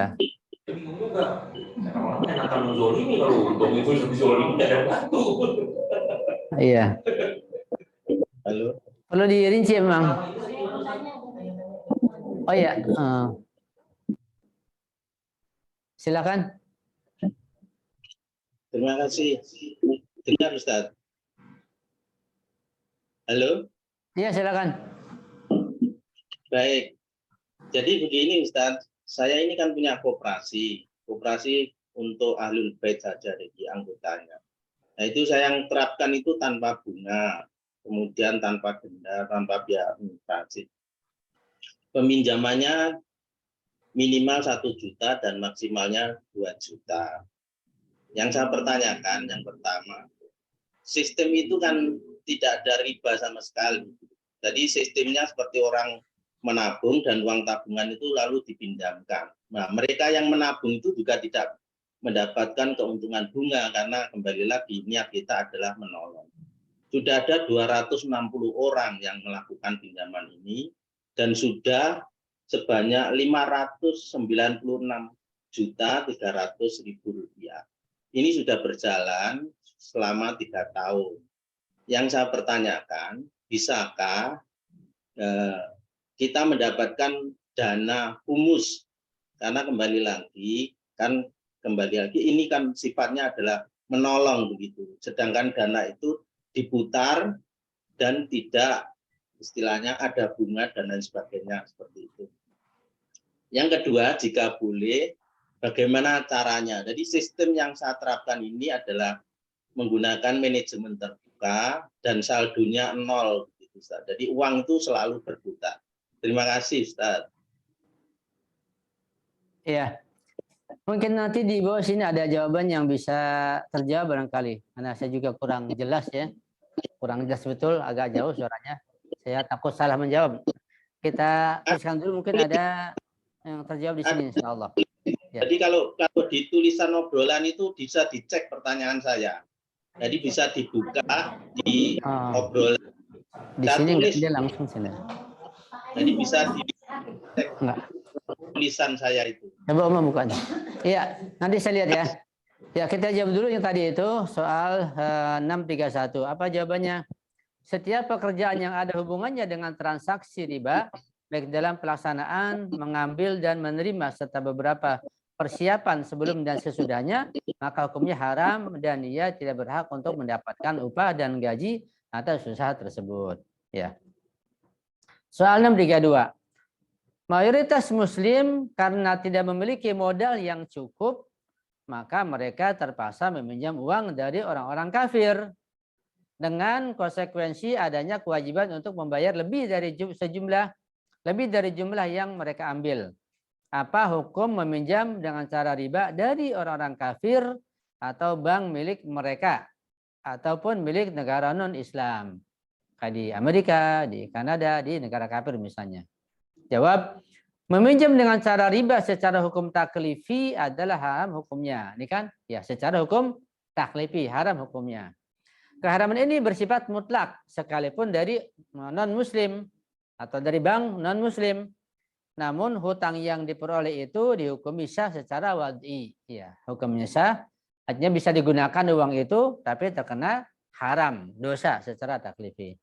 Iya. Halo. Perlu dirinci memang. Oh iya. Silakan. Terima kasih. Dengar Ustaz. Halo. Iya silakan. Baik. Jadi begini Ustaz, saya ini kan punya koperasi untuk ahlul bait saja jadi anggotanya. Nah itu saya yang terapkan itu tanpa bunga, kemudian tanpa denda, tanpa biaya administrasi. Peminjamannya minimal 1 juta dan maksimalnya 2 juta. Yang saya pertanyakan yang pertama, sistem itu kan tidak ada riba sama sekali. Jadi sistemnya seperti orang menabung dan uang tabungan itu lalu dipinjamkan. Nah, mereka yang menabung itu juga tidak mendapatkan keuntungan bunga karena kembali lagi niat kita adalah menolong. Sudah ada 260 orang yang melakukan pinjaman ini dan sudah sebanyak 596.300.000 rupiah. Ini sudah berjalan selama 3 tahun. Yang saya pertanyakan, bisakah kita mendapatkan dana humus? Karena kembali lagi ini kan sifatnya adalah menolong begitu. Sedangkan dana itu diputar dan tidak istilahnya ada bunga dan lain sebagainya seperti itu. Yang kedua, jika boleh, bagaimana caranya? Jadi sistem yang saya terapkan ini adalah menggunakan manajemen terbuka dan saldonya 0. Gitu, Ustaz. Jadi uang itu selalu berputar. Terima kasih, Ustaz. Iya. Mungkin nanti di bawah sini ada jawaban yang bisa terjawab barangkali. Karena saya juga kurang jelas ya. Kurang jelas betul, agak jauh suaranya. Saya takut salah menjawab. Kita teruskan dulu, mungkin ada yang terjawab di sini insya Allah. Ya. Jadi kalau di tulisan obrolan itu bisa dicek pertanyaan saya. Jadi bisa dibuka di obrolan. Di sini dia langsung sini. Jadi bisa dicek tulisan saya itu. Coba Om bukanya. Iya, nanti saya lihat ya. Ya, kita jawab dulu yang tadi itu soal 631. Apa jawabannya? Setiap pekerjaan yang ada hubungannya dengan transaksi riba, baik dalam pelaksanaan, mengambil dan menerima serta beberapa persiapan sebelum dan sesudahnya, maka hukumnya haram dan ia tidak berhak untuk mendapatkan upah dan gaji atas usaha tersebut. Ya. Soal 632. Mayoritas muslim karena tidak memiliki modal yang cukup, maka mereka terpaksa meminjam uang dari orang-orang kafir dengan konsekuensi adanya kewajiban untuk membayar lebih dari jumlah yang mereka ambil. Apa hukum meminjam dengan cara riba dari orang-orang kafir atau bank milik mereka ataupun milik negara non-Islam? Kayak di Amerika, di Kanada, di negara kafir misalnya. Jawab, meminjam dengan cara riba secara hukum taklifi adalah haram hukumnya. Ini kan ya secara hukum taklifi haram hukumnya. Keharaman ini bersifat mutlak sekalipun dari non-muslim atau dari bank non-muslim. Namun hutang yang diperoleh itu dihukumi sah secara wad'i. Ya, hukumnya sah, artinya bisa digunakan uang itu tapi terkena haram, dosa secara taklifi.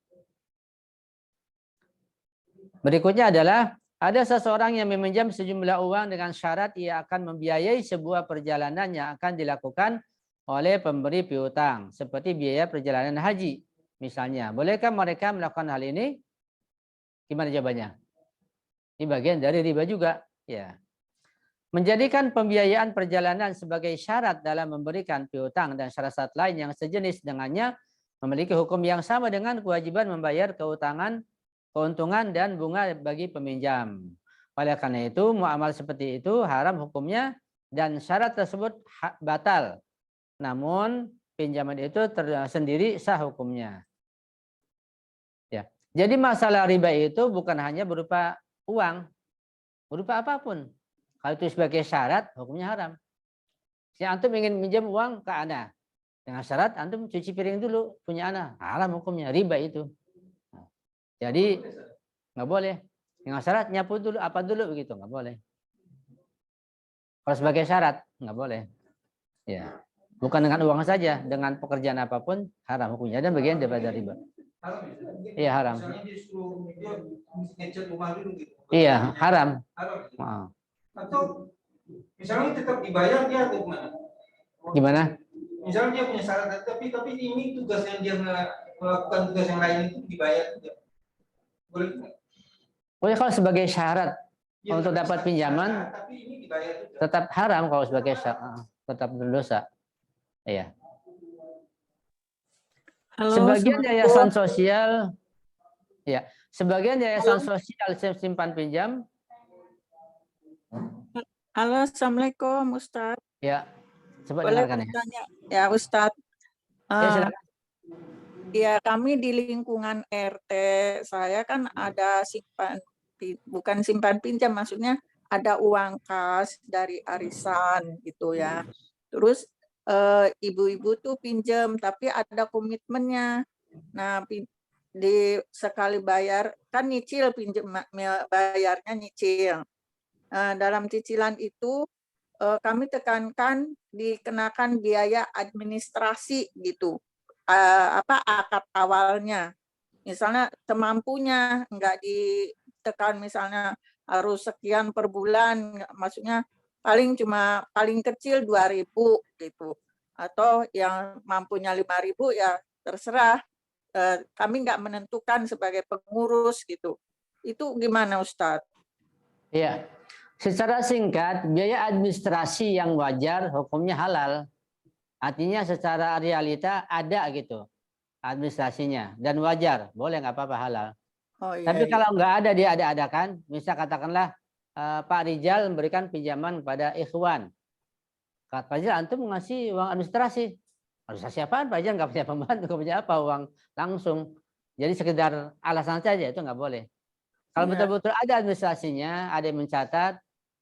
Berikutnya adalah ada seseorang yang meminjam sejumlah uang dengan syarat ia akan membiayai sebuah perjalanan yang akan dilakukan oleh pemberi piutang, seperti biaya perjalanan haji. Misalnya, bolehkah mereka melakukan hal ini? Gimana jawabannya? Ini bagian dari riba juga. Ya. Menjadikan pembiayaan perjalanan sebagai syarat dalam memberikan piutang dan syarat-syarat lain yang sejenis dengannya memiliki hukum yang sama dengan kewajiban membayar keuntungan dan bunga bagi peminjam. Oleh karena itu, muamal seperti itu haram hukumnya dan syarat tersebut batal. Namun pinjaman itu tersendiri sah hukumnya. Ya. Jadi masalah riba itu bukan hanya berupa uang, berupa apapun. Kalau itu sebagai syarat, hukumnya haram. Si antum ingin minjam uang ke ana, dengan syarat antum cuci piring dulu punya ana, haram hukumnya, riba itu. Jadi nggak boleh. Dengan syarat nyapu dulu apa dulu begitu, nggak boleh. Kalau sebagai syarat nggak boleh. Ya, bukan dengan uang saja, dengan pekerjaan apapun haram hukumnya dan bagian daripada riba. Iya haram. Iya haram. Atau misalnya tetap dibayar dia atau gimana? Gimana? Misalnya dia punya syarat tapi ini tugas yang dia melakukan tugas yang lain itu dibayar juga. Boleh? Boleh kalau sebagai syarat. Ya, untuk dapat pinjaman Tapi ini dibayar juga. tetap haram kalau sebagai tetap berdosa. Iya. Halo, Sebagian Assalamualaikum. yayasan sosial, ya, sebagian yayasan sosial simpan pinjam, Halo, Assalamualaikum, Ustadz. ya, coba Boleh dengarkan ya. bertanya? Ya, Ustadz. Ya, silakan. Ya, kami di lingkungan RT saya kan ada bukan simpan pinjam, maksudnya ada uang kas dari arisan gitu ya. Terus ibu-ibu tuh pinjam, tapi ada komitmennya. Nah, di sekali bayar kan nyicil, pinjam bayarnya nyicil. Dalam cicilan itu kami tekankan dikenakan biaya administrasi gitu, akad awalnya. Misalnya semampunya, nggak ditekan misalnya harus sekian per bulan, maksudnya paling kecil 2.000 gitu, atau yang mampunya 5.000 ya terserah. Kami nggak menentukan sebagai pengurus gitu. Itu gimana, Ustadz? Iya. Secara singkat, biaya administrasi yang wajar hukumnya halal. Artinya secara realita ada gitu administrasinya dan wajar, boleh nggak apa-apa halal. Oh, iya, Tapi iya. kalau nggak ada dia ada-adakan, misal katakanlah Pak Rijal memberikan pinjaman kepada Ikhwan. Pak Rijal antum ngasih uang administrasi. Administrasi apaan? Pak Rijal nggak punya pembantu, nggak punya apa, uang langsung. Jadi sekedar alasan saja itu nggak boleh. Kalau Iya. betul-betul ada administrasinya, ada yang mencatat,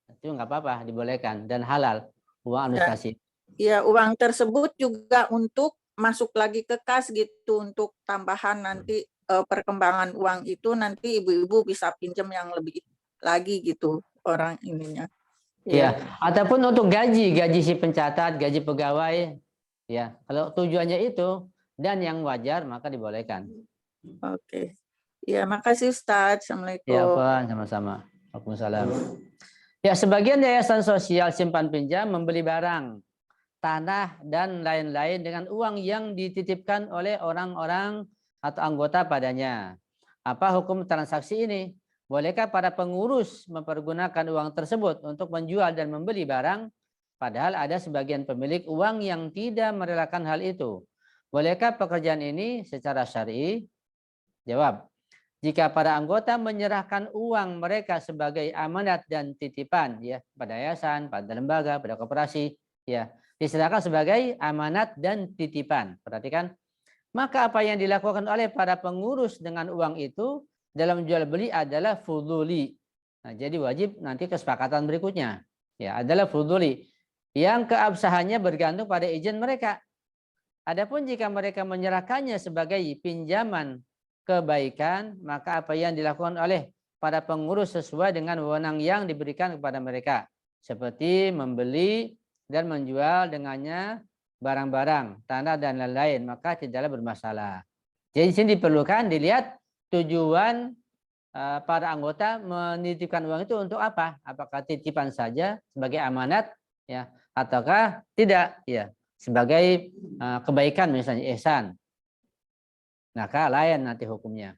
itu nggak apa-apa, dibolehkan dan halal uang administrasi. Ya, uang tersebut juga untuk masuk lagi ke kas gitu, untuk tambahan nanti perkembangan uang itu nanti ibu-ibu bisa pinjam yang lebih lagi gitu orang ininya. Ya, ataupun untuk gaji si pencatat, gaji pegawai, ya. Kalau tujuannya itu dan yang wajar maka dibolehkan. Oke. Ya, makasih Ustadz. Assalamualaikum. Ya, Pak, sama-sama. Waalaikumsalam. Ya, sebagian yayasan sosial simpan pinjam membeli barang, tanah dan lain-lain dengan uang yang dititipkan oleh orang-orang atau anggota padanya. Apa hukum transaksi ini? Bolehkah para pengurus mempergunakan uang tersebut untuk menjual dan membeli barang? Padahal ada sebagian pemilik uang yang tidak merelakan hal itu. Bolehkah pekerjaan ini secara syar'i? Jawab. Jika para anggota menyerahkan uang mereka sebagai amanat dan titipan, ya, pada yayasan, pada lembaga, pada koperasi, ya, diserahkan sebagai amanat dan titipan. Perhatikan, maka apa yang dilakukan oleh para pengurus dengan uang itu dalam jual beli adalah fuduli. Nah, jadi wajib nanti kesepakatan berikutnya, ya, adalah fuduli yang keabsahannya bergantung pada izin mereka. Adapun jika mereka menyerahkannya sebagai pinjaman kebaikan, maka apa yang dilakukan oleh para pengurus sesuai dengan wewenang yang diberikan kepada mereka, seperti membeli dan menjual dengannya barang-barang, tanah dan lain-lain, maka tidaklah bermasalah. Jadi di sini diperlukan dilihat tujuan para anggota menitipkan uang itu untuk apa? Apakah titipan saja sebagai amanat, ya, ataukah tidak, ya, sebagai kebaikan misalnya ihsan. Maka lain nanti hukumnya.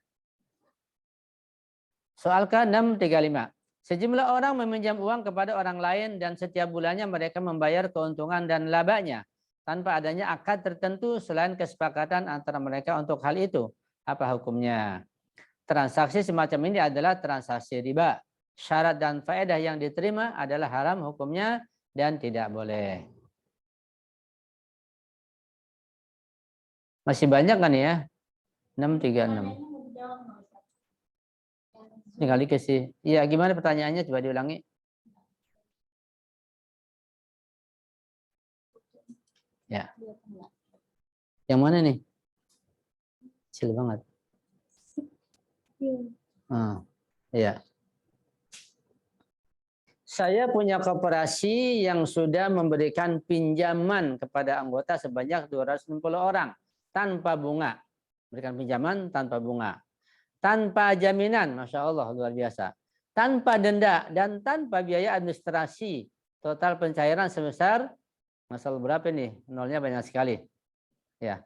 Soal ke-635. Sejumlah orang meminjam uang kepada orang lain dan setiap bulannya mereka membayar keuntungan dan labanya tanpa adanya akad tertentu selain kesepakatan antara mereka untuk hal itu. Apa hukumnya? Transaksi semacam ini adalah transaksi riba. Syarat dan faedah yang diterima adalah haram hukumnya dan tidak boleh. Masih banyak kan ya? 636. Ini kali kasih. Iya, gimana pertanyaannya? Coba diulangi. Ya. Yang mana nih? Kecil banget. Iya. Saya punya koperasi yang sudah memberikan pinjaman kepada anggota sebanyak 260 orang tanpa bunga. Berikan pinjaman tanpa bunga, tanpa jaminan, Masya Allah, luar biasa, tanpa denda dan tanpa biaya administrasi. Total pencairan sebesar, masalah berapa nih? Nolnya banyak sekali, ya.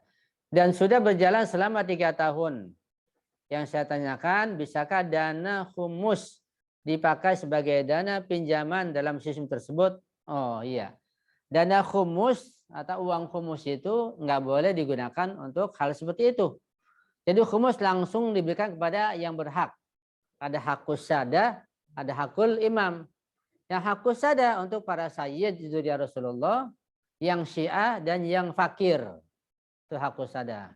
Dan sudah berjalan selama 3 tahun. Yang saya tanyakan, bisakah dana humus dipakai sebagai dana pinjaman dalam sistem tersebut, oh iya, dana khumus atau uang khumus itu nggak boleh digunakan untuk hal seperti itu. Jadi khumus langsung diberikan kepada yang berhak. Ada hakus sada, ada hakul imam. Yang hakus sada untuk para sayyid itu ya Rasulullah, yang syiah dan yang fakir. Itu hakus sada.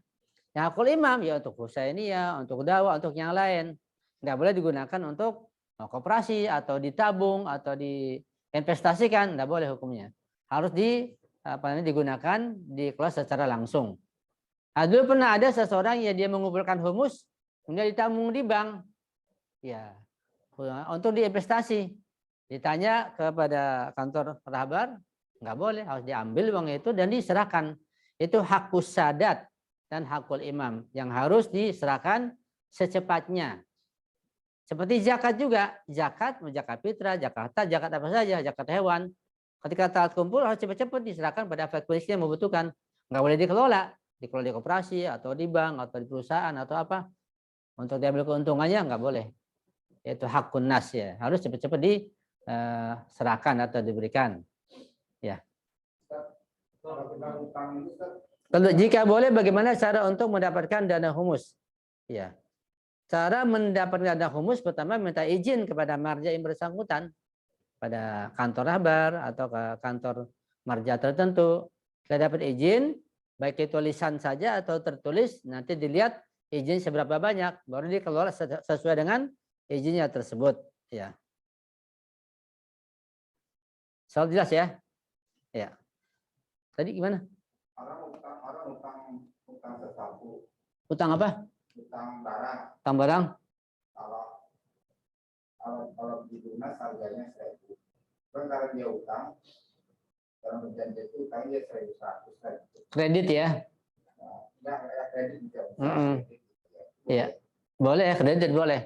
Yang hakul imam ya untuk Husainiyah, untuk dakwah, untuk yang lain. Nggak boleh digunakan untuk koperasi atau ditabung atau diinvestasikan, nggak boleh hukumnya. Harus digunakan, dikelola secara langsung. Nah, dulu pernah ada seseorang yang dia mengumpulkan humus, kemudian ditabung di bank, ya, untuk diinvestasi. Ditanya kepada kantor rahbar, nggak boleh, harus diambil uang itu dan diserahkan. Itu hakus sadat dan hakul imam yang harus diserahkan secepatnya. Seperti zakat juga, zakat fitrah, zakat apa saja, zakat hewan. Ketika taat kumpul harus cepat-cepat diserahkan pada fakir yang membutuhkan. Nggak boleh dikelola di koperasi atau di bank atau di perusahaan atau apa. Untuk diambil keuntungannya nggak boleh. Itu hakun nas ya, harus cepat-cepat diserahkan atau diberikan. Ya. Kalau jika boleh, bagaimana cara untuk mendapatkan dana humus? Ya. Cara mendapatkan dana humus pertama minta izin kepada marja yang bersangkutan, pada kantor rahbar atau ke kantor marja tertentu. Kita dapat izin, baik itu tulisan saja atau tertulis, nanti dilihat izin seberapa banyak, baru dikelola sesuai dengan izinnya tersebut. Ya. Soal jelas ya? Ya. Tadi gimana? Utang sesuatu. Utang apa? Utang barang. Utang barang? Kalau di lunas harganya 1.000. Kan kalau dia utang, dalam perjanjian itu utang dia 1.100. Kredit ya? Nah, kredit juga. Iya, boleh kredit boleh.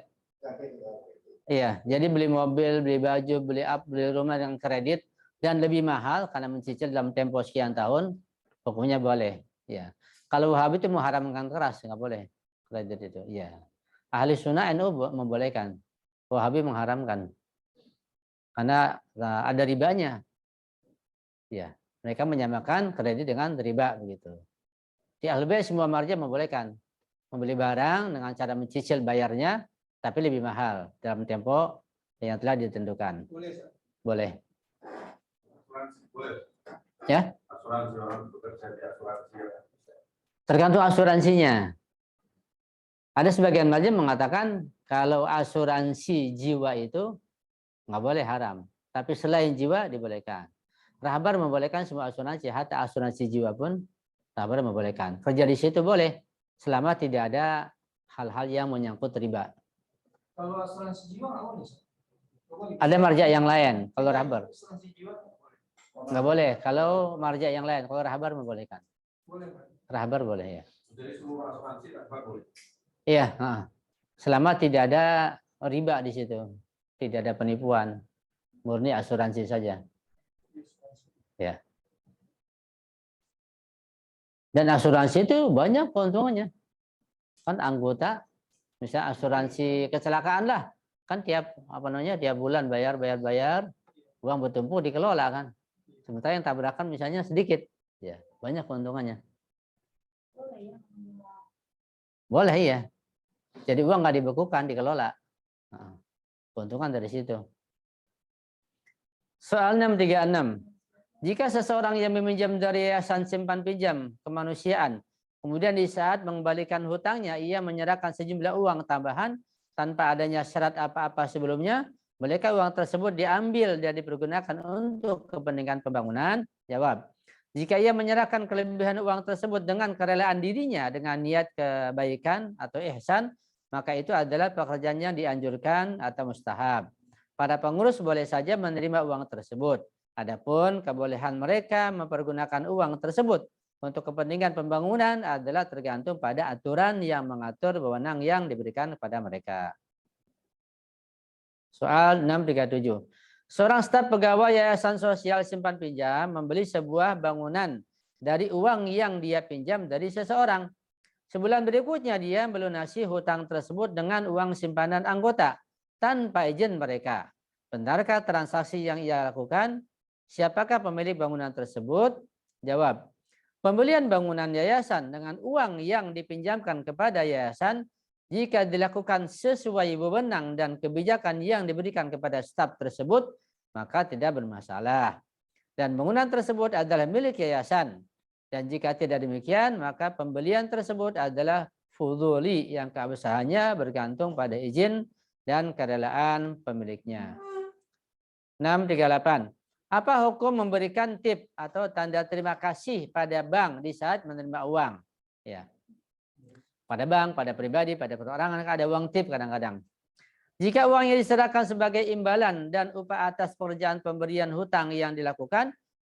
Iya, jadi beli mobil, beli baju, beli rumah dengan kredit dan lebih mahal karena mencicil dalam tempo sekian tahun, hukumnya boleh. Ya, kalau Wahabi itu mengharamkan keras, nggak boleh kredit itu. Iya, ahli sunnah NU membolehkan, Wahabi mengharamkan karena ada ribanya. Ya, mereka menyamakan kredit dengan riba begitu. Di Ahlul Bait semua marja membolehkan membeli barang dengan cara mencicil bayarnya, tapi lebih mahal dalam tempo yang telah ditentukan. Boleh. Ya? Tergantung asuransinya. Ada sebagian marja mengatakan kalau asuransi jiwa itu nggak boleh haram, tapi selain jiwa dibolehkan. Rahbar membolehkan semua asuransi, hatta asuransi jiwa pun rahbar membolehkan. Kerja di situ boleh, selama tidak ada hal-hal yang menyangkut riba. Kalau asuransi jiwa nggak boleh. Ada marja yang lain, kalau rahbar Asuransi jiwa nggak boleh. Kalau marja yang lain, kalau rahbar membolehkan. boleh. Rahbar boleh ya. Jadi semua asuransi rahbar boleh. Iya, selama tidak ada riba di situ, tidak ada penipuan, murni asuransi saja. Ya. Dan asuransi itu banyak keuntungannya. Kan anggota, misalnya asuransi kecelakaan lah, kan tiap bulan bayar, uang bertumpuk dikelola kan. Sementara yang tabrakan misalnya sedikit, ya banyak keuntungannya. Boleh ya. Jadi uang nggak dibekukan, dikelola. Keuntungan dari situ. Soal 636. Jika seseorang yang meminjam dari yayasan simpan pinjam kemanusiaan, kemudian di saat mengembalikan hutangnya, ia menyerahkan sejumlah uang tambahan tanpa adanya syarat apa-apa sebelumnya, bolehkah uang tersebut diambil dan dipergunakan untuk kepentingan pembangunan? Jawab. Jika ia menyerahkan kelebihan uang tersebut dengan kerelaan dirinya dengan niat kebaikan atau ihsan, maka itu adalah pekerjaan yang dianjurkan atau mustahab. Para pengurus boleh saja menerima uang tersebut. Adapun kebolehan mereka mempergunakan uang tersebut untuk kepentingan pembangunan adalah tergantung pada aturan yang mengatur wewenang yang diberikan kepada mereka. Soal 637. Seorang staf pegawai Yayasan Sosial Simpan Pinjam membeli sebuah bangunan dari uang yang dia pinjam dari seseorang. Sebulan berikutnya dia melunasi hutang tersebut dengan uang simpanan anggota. tanpa izin mereka. Benarkah transaksi yang ia lakukan? Siapakah pemilik bangunan tersebut? Jawab, pembelian bangunan yayasan dengan uang yang dipinjamkan kepada yayasan jika dilakukan sesuai wewenang dan kebijakan yang diberikan kepada staf tersebut, maka tidak bermasalah. Dan bangunan tersebut adalah milik yayasan. Dan jika tidak demikian, maka pembelian tersebut adalah fudhuli yang keabsahannya bergantung pada izin dan kerelaan pemiliknya. 638. Apa hukum memberikan tip atau tanda terima kasih pada bank di saat menerima uang? Ya. Pada bank, pada pribadi, pada perorangan ada uang tip kadang-kadang. Jika uangnya diserahkan sebagai imbalan dan upah atas pekerjaan pemberian hutang yang dilakukan,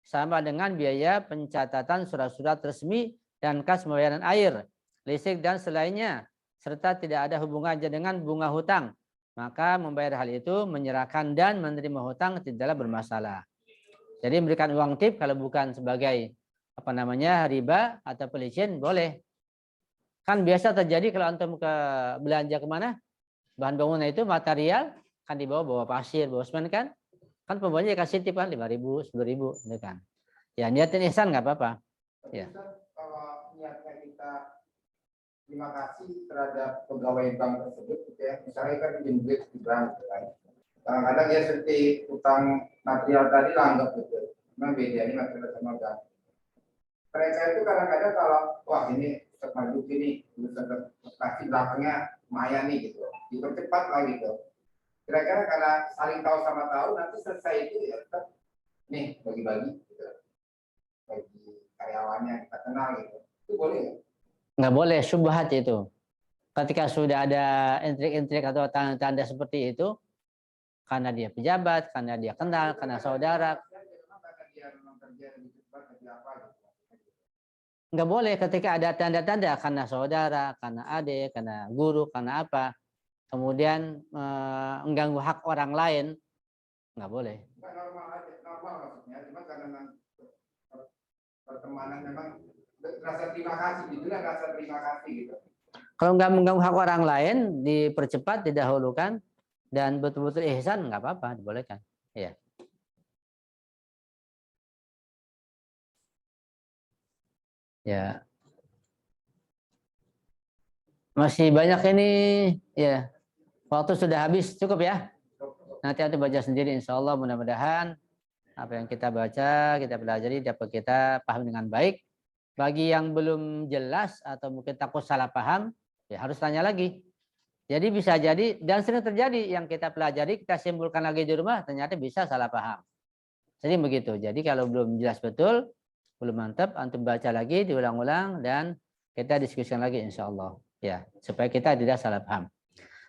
sama dengan biaya pencatatan surat-surat resmi dan kas pembayaran air, listrik dan selainnya, serta tidak ada hubungannya dengan bunga hutang, maka membayar hal itu, menyerahkan dan menerima hutang tidaklah bermasalah. Jadi memberikan uang tip kalau bukan sebagai riba atau pelicin boleh. Kan biasa terjadi kalau antum ke belanja kemana, bahan bangunan itu material kan bawa pasir, bawa semen kan pembawanya kasih tip kan 5.000, 10.000, gitu kan. Ya niatin ihsan nggak apa-apa. Ya. Kalau niatnya kita terima kasih terhadap pegawai bank tersebut, gitu ya. Misalnya kan pinjam duit di bank, gitu kan. Kadang-kadang ya seperti utang material tadi langgap gitu. Memang beda ini material sama bank. Mereka itu kadang-kadang kalau wah ini maju ini kasih belakangnya Maya nih gitu, dipercepat lah gitu. Kira-kira karena saling tahu sama tahu nanti selesai itu ya tetap nih bagi-bagi gitu. Bagi karyawannya kita kenal gitu. Itu boleh nggak? Nggak boleh, syubhat itu. Ketika sudah ada intrik-intrik atau tanda-tanda seperti itu, karena dia pejabat, karena dia kenal, karena saudara. Nggak boleh ketika ada tanda-tanda karena saudara, karena adik, karena guru, karena apa. Kemudian mengganggu hak orang lain, nggak boleh. Normal maksudnya, cuma karena pertemanan memang rasa terima kasih, judulnya rasa terima kasih gitu. Kalau nggak mengganggu hak orang lain, dipercepat, didahulukan, dan betul-betul ihsan, nggak apa-apa, dibolehkan. Ya. Ya. Masih banyak ini, ya. Waktu sudah habis, cukup ya. Nanti antum baca sendiri, insya Allah mudah-mudahan apa yang kita baca, kita pelajari dapat kita paham dengan baik. Bagi yang belum jelas atau mungkin takut salah paham, ya harus tanya lagi. Jadi bisa jadi, dan sering terjadi yang kita pelajari, kita simpulkan lagi di rumah, ternyata bisa salah paham. Jadi begitu. Jadi kalau belum jelas betul, belum mantap, antum baca lagi, diulang-ulang, dan kita diskusikan lagi insya Allah. Ya, supaya kita tidak salah paham.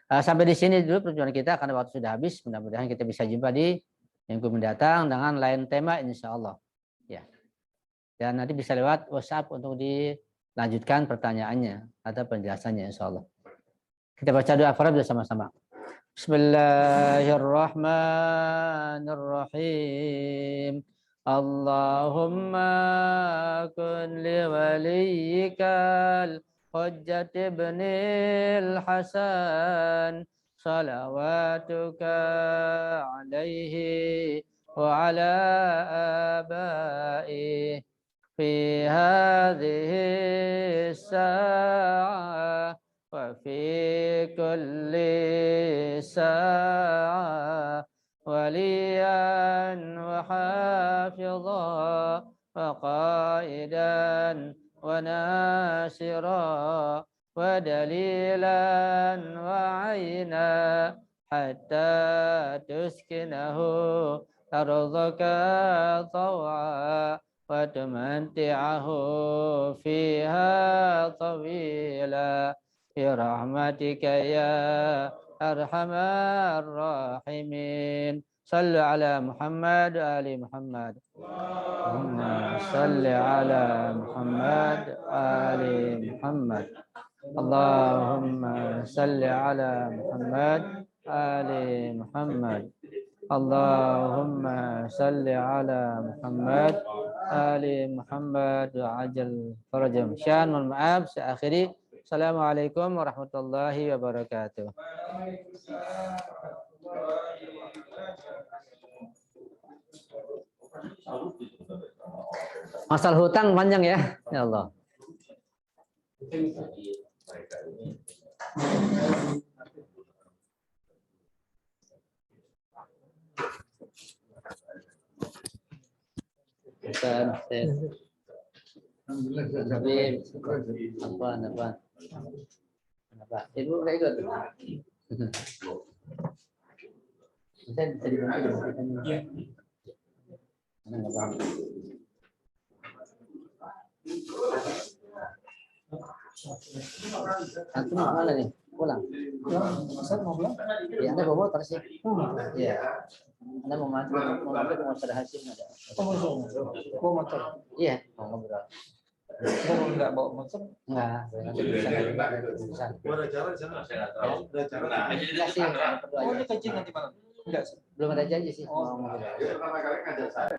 Sampai di sini dulu perjuangan kita, karena waktu sudah habis. Mudah-mudahan kita bisa jumpa di minggu mendatang dengan lain tema insya Allah. Ya. Dan nanti bisa lewat WhatsApp untuk dilanjutkan pertanyaannya atau penjelasannya insya Allah. Kita baca doa Farab bersama-sama. Bismillahirrahmanirrahim. Allahumma kun li waliyikal Hujjat ibnil Hasan salawatuka alaihi wa ala abaihi fi hadhihi as-sa'ah wa fi kulli sa'ah waliyan wa hafidha wa qaidan wa nasira wa dalilan wa aina hatta tuskinahu ardhaka taw'a wa tumanti'ahu fiha tawila bi rahmatika ya arhamar rahimin. Sallu ala Muhammad wa ali Muhammad. Allahumma salli ala Muhammad wa ali Muhammad. Allahumma salli ala Muhammad wa ali Muhammad. Allahumma salli ala Muhammad wa ali Muhammad wa ajal farajam. Syan wal ma'ab. Saya akhiri. Assalamualaikum warahmatullahi wabarakatuh. Masalah hutang panjang ya. Ya Allah. Apa? Ibu nggak ikut? Bisa dibantu. Iya. Antum mau mana nih? Pulang? Ustaz mau pulang? Ya, Anda bawa motor sih. Iya. Anda mau ngambil motor Hasim ada. Bawa motor? Iya, mau ngobrol. Kalau nggak bawa motor? Nggak. Bisa. Ada jalan sana, saya nggak tahu. Ada jalan. Enggak sih. Oh, ini kajian nanti malam. Enggak. Belum ada janji sih. Pertama kali ngajak saya.